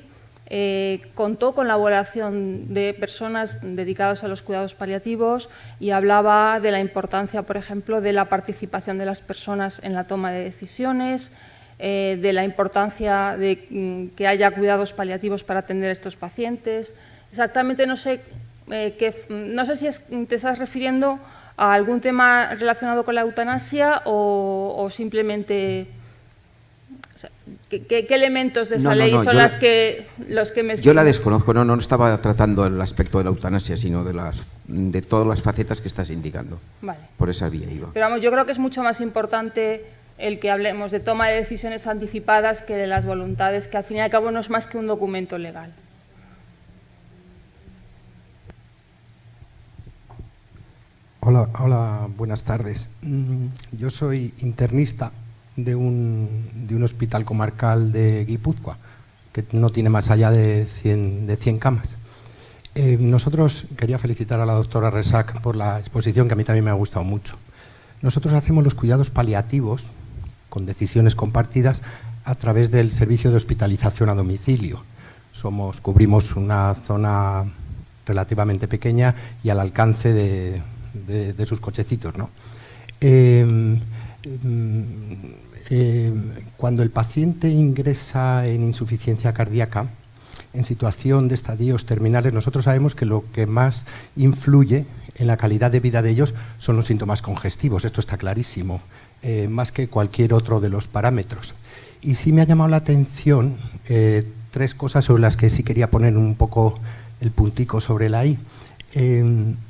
contó con la colaboración de personas dedicadas a los cuidados paliativos y hablaba de la importancia, por ejemplo, de la participación de las personas en la toma de decisiones, de la importancia de que haya cuidados paliativos para atender a estos pacientes. Exactamente no sé si te estás refiriendo a algún tema relacionado con la eutanasia o simplemente... ¿Qué elementos de esa ley son los que me... Yo la desconozco, no estaba tratando el aspecto de la eutanasia, sino de todas las facetas que estás indicando. Vale. Por esa vía iba. Pero vamos, yo creo que es mucho más importante el que hablemos de toma de decisiones anticipadas que de las voluntades, que al fin y al cabo no es más que un documento legal. Hola, buenas tardes. Yo soy internista de un hospital comarcal de Guipúzcoa, que no tiene más allá de 100 camas. Nosotros, quería felicitar a la doctora Resac por la exposición, que a mí también me ha gustado mucho. Nosotros hacemos los cuidados paliativos con decisiones compartidas a través del servicio de hospitalización a domicilio. Cubrimos una zona relativamente pequeña y al alcance de sus cochecitos, ¿no? Cuando el paciente ingresa en insuficiencia cardíaca, en situación de estadios terminales, nosotros sabemos que lo que más influye en la calidad de vida de ellos son los síntomas congestivos, esto está clarísimo, más que cualquier otro de los parámetros. Y sí me ha llamado la atención tres cosas sobre las que sí quería poner un poco el puntico sobre la I.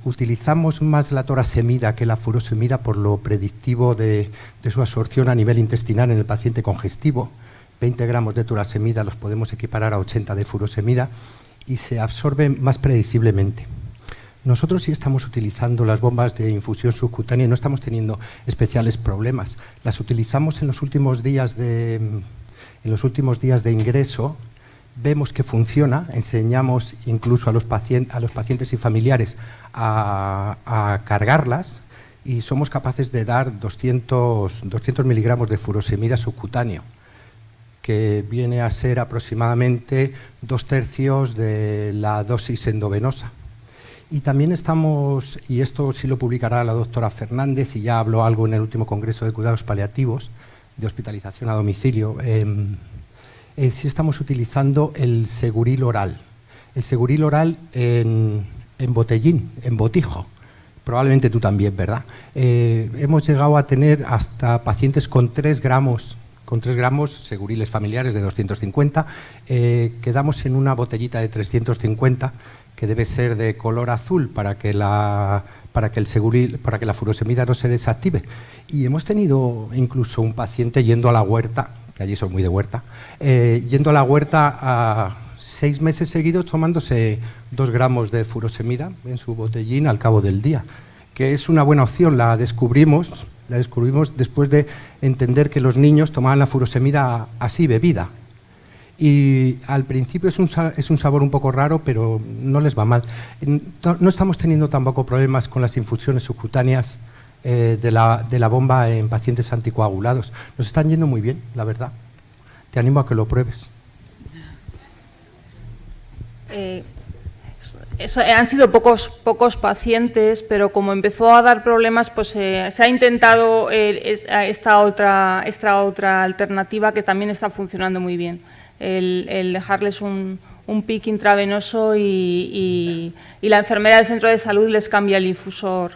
Utilizamos más la torasemida que la furosemida por lo predictivo de su absorción a nivel intestinal en el paciente congestivo. 20 gramos de torasemida los podemos equiparar a 80 de furosemida y se absorben más prediciblemente. Nosotros sí estamos utilizando las bombas de infusión subcutánea y no estamos teniendo especiales problemas. Las utilizamos en los últimos días de ingreso. Vemos que funciona, enseñamos incluso a los pacientes y familiares a cargarlas y somos capaces de dar 200 miligramos de furosemida subcutáneo, que viene a ser aproximadamente 2/3 de la dosis endovenosa. Y también estamos, y esto sí lo publicará la doctora Fernández, y ya habló algo en el último Congreso de Cuidados Paliativos, de hospitalización a domicilio, sí estamos utilizando el Seguril oral. el seguril oral en botellín, en botijo. Probablemente tú también, ¿verdad? Hemos llegado a tener hasta pacientes con 3 gramos, seguriles familiares de 250, quedamos en una botellita de 350, que debe ser de color azul para que la furosemida no se desactive. Y hemos tenido incluso un paciente yendo a la huerta, que allí son muy de huerta, yendo a la huerta a 6 meses seguidos tomándose 2 gramos de furosemida en su botellín al cabo del día, que es una buena opción. La descubrimos después de entender que los niños tomaban la furosemida así, bebida. Y al principio es un sabor un poco raro, pero no les va mal. No estamos teniendo tampoco problemas con las infusiones subcutáneas de la bomba en pacientes anticoagulados. Nos están yendo muy bien, la verdad. Te animo a que lo pruebes. Han sido pocos pacientes, pero como empezó a dar problemas, pues se ha intentado esta otra alternativa que también está funcionando muy bien. El dejarles un PIC intravenoso y la enfermera del centro de salud les cambia el infusor.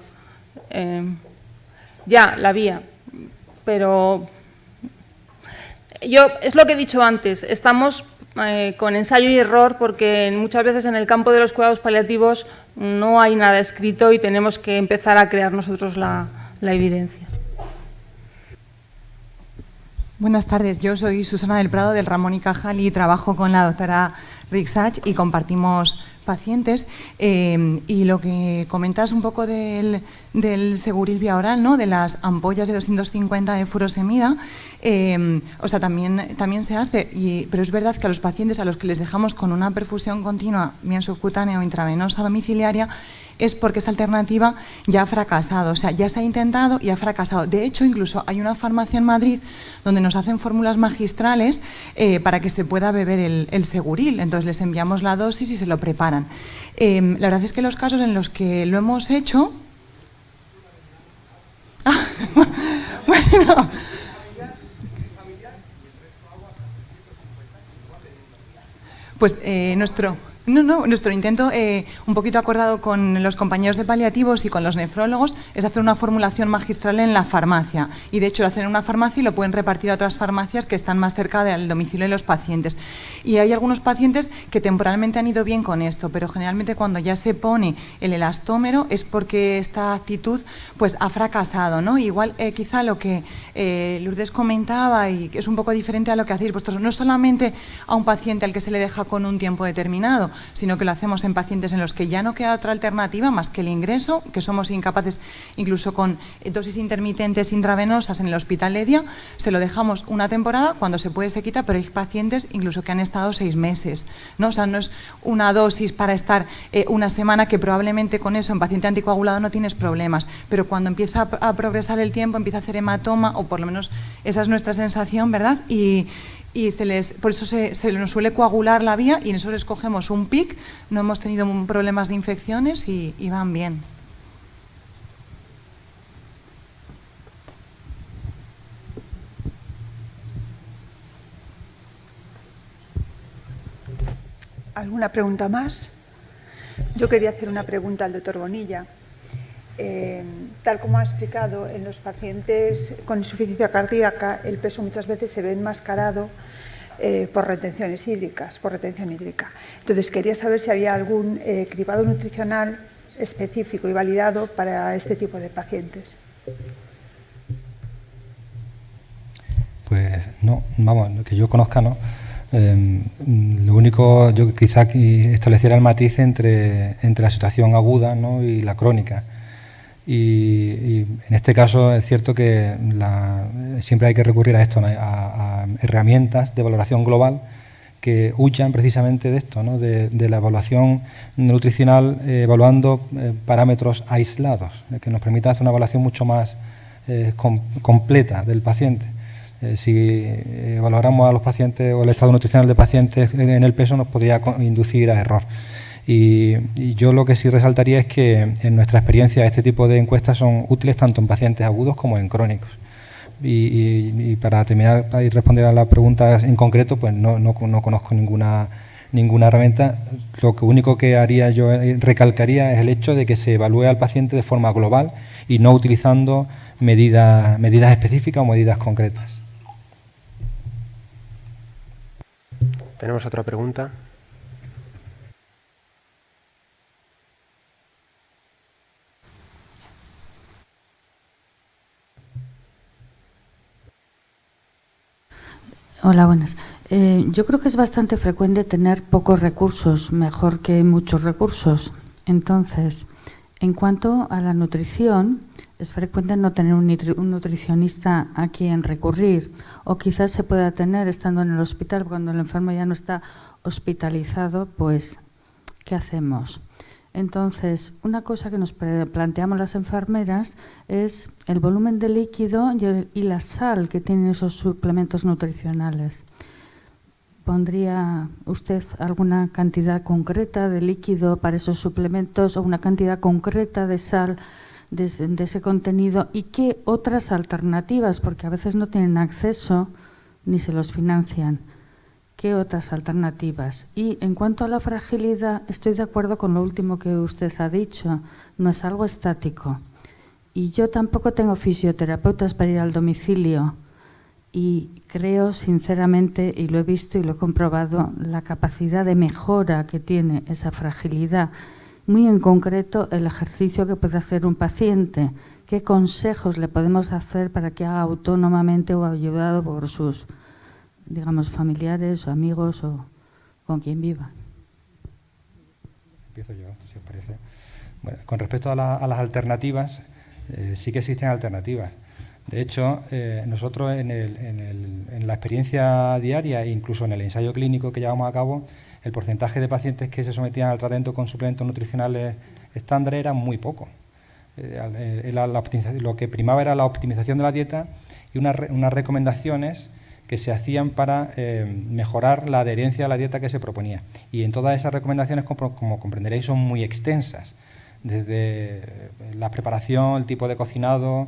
Ya la había, pero es lo que he dicho antes, estamos con ensayo y error, porque muchas veces en el campo de los cuidados paliativos no hay nada escrito y tenemos que empezar a crear nosotros la evidencia. Buenas tardes, yo soy Susana del Prado del Ramón y Cajal y trabajo con la doctora Rixach y compartimos pacientes. Y lo que comentas un poco del seguril vía oral, ¿no?, de las ampollas de 250 de furosemida, o sea, también se hace, pero es verdad que a los pacientes a los que les dejamos con una perfusión continua, bien subcutánea o intravenosa domiciliaria, es porque esa alternativa ya ha fracasado, o sea, ya se ha intentado y ha fracasado. De hecho, incluso hay una farmacia en Madrid donde nos hacen fórmulas magistrales para que se pueda beber el seguril. Entonces, les enviamos la dosis y se lo preparan. La verdad es que los casos en los que lo hemos hecho... Bueno... Pues nuestro intento, un poquito acordado con los compañeros de paliativos y con los nefrólogos, es hacer una formulación magistral en la farmacia. Y de hecho lo hacen en una farmacia y lo pueden repartir a otras farmacias que están más cerca del domicilio de los pacientes. Y hay algunos pacientes que temporalmente han ido bien con esto, pero generalmente cuando ya se pone el elastómero es porque esta actitud pues ha fracasado, ¿no? Igual quizá lo que Lourdes comentaba, y que es un poco diferente a lo que hacéis vosotros, no solamente a un paciente al que se le deja con un tiempo determinado, sino que lo hacemos en pacientes en los que ya no queda otra alternativa más que el ingreso, que somos incapaces, incluso con dosis intermitentes intravenosas en el hospital de día, se lo dejamos una temporada, cuando se puede se quita, pero hay pacientes incluso que han estado 6 meses, ¿no? O sea, no es una dosis para estar una semana, que probablemente con eso en paciente anticoagulado no tienes problemas, pero cuando empieza a progresar el tiempo, empieza a hacer hematoma, o por lo menos esa es nuestra sensación, ¿verdad? Y por eso se nos suele coagular la vía y nosotros les cogemos un PIC, no hemos tenido problemas de infecciones y van bien. ¿Alguna pregunta más? Yo quería hacer una pregunta al doctor Bonilla. Tal como ha explicado, en los pacientes con insuficiencia cardíaca el peso muchas veces se ve enmascarado por retención hídrica. Entonces, quería saber si había algún cribado nutricional específico y validado para este tipo de pacientes. Pues no, vamos, que yo conozca no. Lo único, yo quizá estableciera el matiz entre la situación aguda, ¿no?, y la crónica. Y en este caso es cierto que siempre hay que recurrir a esto, ¿no?, a herramientas de valoración global que huyan precisamente de esto, ¿no?, de la evaluación nutricional, evaluando parámetros aislados, que nos permita hacer una evaluación mucho más completa del paciente. Si valoramos a los pacientes o el estado nutricional de pacientes en el peso, nos podría inducir a error. Y yo lo que sí resaltaría es que en nuestra experiencia este tipo de encuestas son útiles tanto en pacientes agudos como en crónicos. Y para terminar y responder a la pregunta en concreto, pues no conozco ninguna ninguna herramienta. Lo único que haría yo, recalcaría, es el hecho de que se evalúe al paciente de forma global y no utilizando medidas específicas o medidas concretas. ¿Tenemos otra pregunta? Hola, buenas. Yo creo que es bastante frecuente tener pocos recursos, mejor que muchos recursos. Entonces, en cuanto a la nutrición, es frecuente no tener un nutricionista a quien recurrir, o quizás se pueda tener estando en el hospital, cuando el enfermo ya no está hospitalizado, pues, ¿qué hacemos? Entonces, una cosa que nos planteamos las enfermeras es el volumen de líquido y la sal que tienen esos suplementos nutricionales. ¿Pondría usted alguna cantidad concreta de líquido para esos suplementos o una cantidad concreta de sal de ese contenido? ¿Y qué otras alternativas? Porque a veces no tienen acceso ni se los financian. ¿Qué otras alternativas? Y en cuanto a la fragilidad, estoy de acuerdo con lo último que usted ha dicho, no es algo estático. Y yo tampoco tengo fisioterapeutas para ir al domicilio y creo sinceramente, y lo he visto y lo he comprobado, la capacidad de mejora que tiene esa fragilidad, muy en concreto el ejercicio que puede hacer un paciente, qué consejos le podemos hacer para que haga autónomamente o ayudado por sus, digamos, familiares o amigos o con quien viva. Empiezo yo, si os parece. Bueno, con respecto a las alternativas, sí que existen alternativas. De hecho, nosotros en la experiencia diaria e incluso en el ensayo clínico que llevamos a cabo, el porcentaje de pacientes que se sometían al tratamiento con suplementos nutricionales estándar era muy poco. Lo que primaba era la optimización de la dieta y unas recomendaciones que se hacían para mejorar la adherencia a la dieta que se proponía. Y en todas esas recomendaciones, como comprenderéis, son muy extensas, desde la preparación, el tipo de cocinado,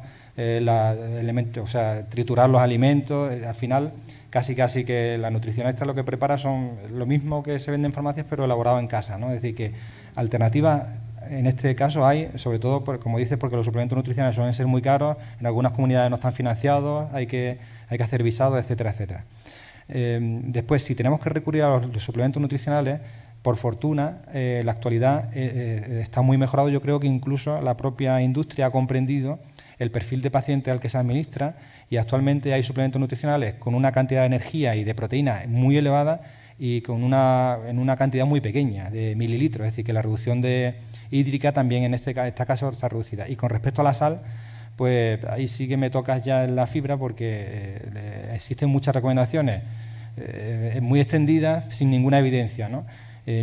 triturar los alimentos. Al final, casi que la nutricionista lo que prepara son lo mismo que se vende en farmacias, pero elaborado en casa, ¿no? Es decir, que alternativas en este caso hay, sobre todo, como dices, porque los suplementos nutricionales suelen ser muy caros, en algunas comunidades no están financiados, hay que hacer visados, etcétera, etcétera. Después, si tenemos que recurrir a los suplementos nutricionales, por fortuna, la actualidad está muy mejorado. Yo creo que incluso la propia industria ha comprendido el perfil de paciente al que se administra y actualmente hay suplementos nutricionales con una cantidad de energía y de proteína muy elevada y en una cantidad muy pequeña, de mililitros. Es decir, que la reducción hídrica también en este caso está reducida. Y con respecto a la sal, pues ahí sí que me tocas ya en la fibra porque existen muchas recomendaciones muy extendidas sin ninguna evidencia, ¿no?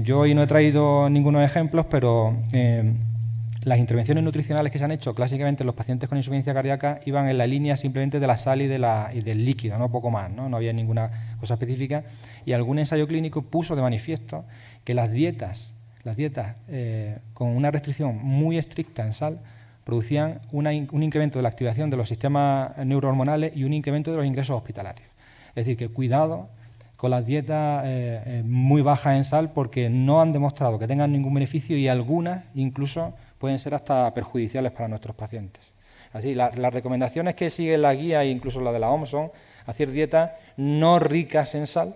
Yo hoy no he traído ningunos ejemplos, pero las intervenciones nutricionales que se han hecho clásicamente en los pacientes con insuficiencia cardíaca iban en la línea simplemente de la sal y del líquido, no poco más, ¿no? No había ninguna cosa específica. Y algún ensayo clínico puso de manifiesto que las dietas con una restricción muy estricta en sal producían un incremento de la activación de los sistemas neurohormonales y un incremento de los ingresos hospitalarios. Es decir, que cuidado con las dietas muy bajas en sal porque no han demostrado que tengan ningún beneficio y algunas incluso pueden ser hasta perjudiciales para nuestros pacientes. Así, las recomendaciones que siguen la guía e incluso la de la OMS son hacer dietas no ricas en sal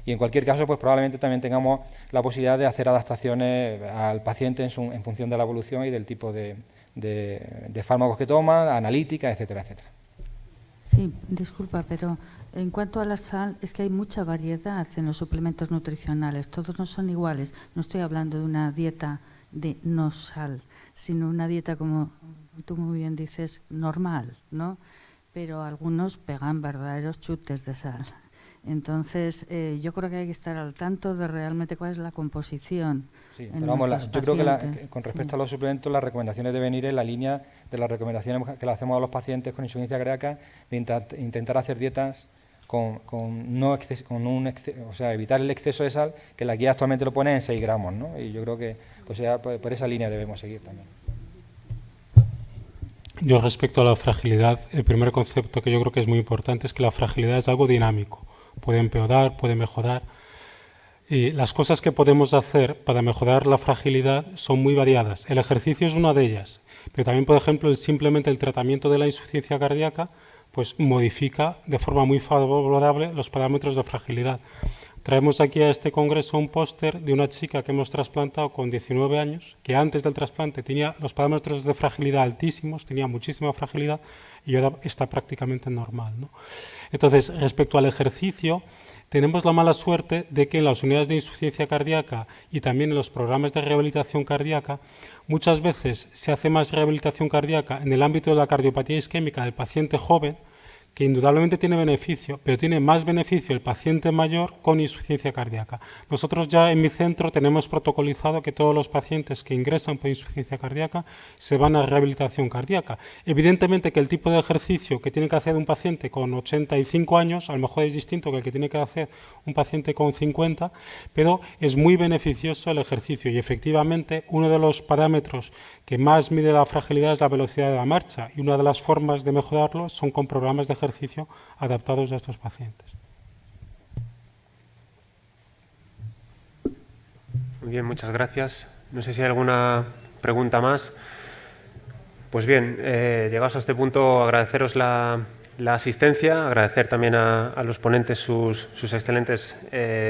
y en cualquier caso pues probablemente también tengamos la posibilidad de hacer adaptaciones al paciente en función de la evolución y del tipo de fármacos que toma, analítica, etcétera, etcétera. Sí, disculpa, pero en cuanto a la sal, es que hay mucha variedad en los suplementos nutricionales. Todos no son iguales. No estoy hablando de una dieta de no sal, sino una dieta, como tú muy bien dices, normal, ¿no? Pero algunos pegan verdaderos chutes de sal. Entonces, yo creo que hay que estar al tanto de realmente cuál es la composición. Sí, pero vamos, yo creo que con respecto a los suplementos, las recomendaciones deben ir en la línea de las recomendaciones que le hacemos a los pacientes con insuficiencia cardíaca de intentar hacer dietas evitar el exceso de sal, que la guía actualmente lo pone en 6 gramos, ¿no? Y yo creo que por esa línea debemos seguir también. Yo respecto a la fragilidad, el primer concepto que yo creo que es muy importante es que la fragilidad es algo dinámico. Puede empeorar, puede mejorar. Las cosas que podemos hacer para mejorar la fragilidad son muy variadas. El ejercicio es una de ellas, pero también, por ejemplo, simplemente el tratamiento de la insuficiencia cardíaca pues modifica de forma muy favorable los parámetros de fragilidad. Traemos aquí a este congreso un póster de una chica que hemos trasplantado con 19 años, que antes del trasplante tenía los parámetros de fragilidad altísimos, tenía muchísima fragilidad y ahora está prácticamente normal, ¿no? Entonces, respecto al ejercicio, tenemos la mala suerte de que en las unidades de insuficiencia cardíaca y también en los programas de rehabilitación cardíaca, muchas veces se hace más rehabilitación cardíaca en el ámbito de la cardiopatía isquémica del paciente joven, que indudablemente tiene beneficio, pero tiene más beneficio el paciente mayor con insuficiencia cardíaca. Nosotros ya en mi centro tenemos protocolizado que todos los pacientes que ingresan por insuficiencia cardíaca se van a rehabilitación cardíaca. Evidentemente que el tipo de ejercicio que tiene que hacer un paciente con 85 años, a lo mejor es distinto que el que tiene que hacer un paciente con 50, pero es muy beneficioso el ejercicio y efectivamente uno de los parámetros que más mide la fragilidad es la velocidad de la marcha y una de las formas de mejorarlo son con programas de ejercicio adaptados a estos pacientes. Muy bien, muchas gracias. No sé si hay alguna pregunta más. Pues bien, llegados a este punto, agradeceros la asistencia, agradecer también a los ponentes sus excelentes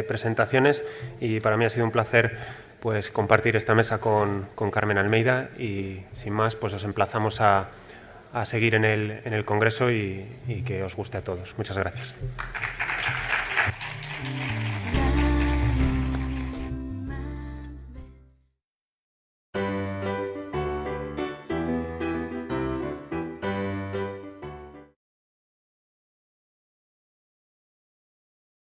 presentaciones y para mí ha sido un placer pues compartir esta mesa con Carmen Almeida y sin más pues os emplazamos a seguir en el Congreso y que os guste a todos. Muchas gracias.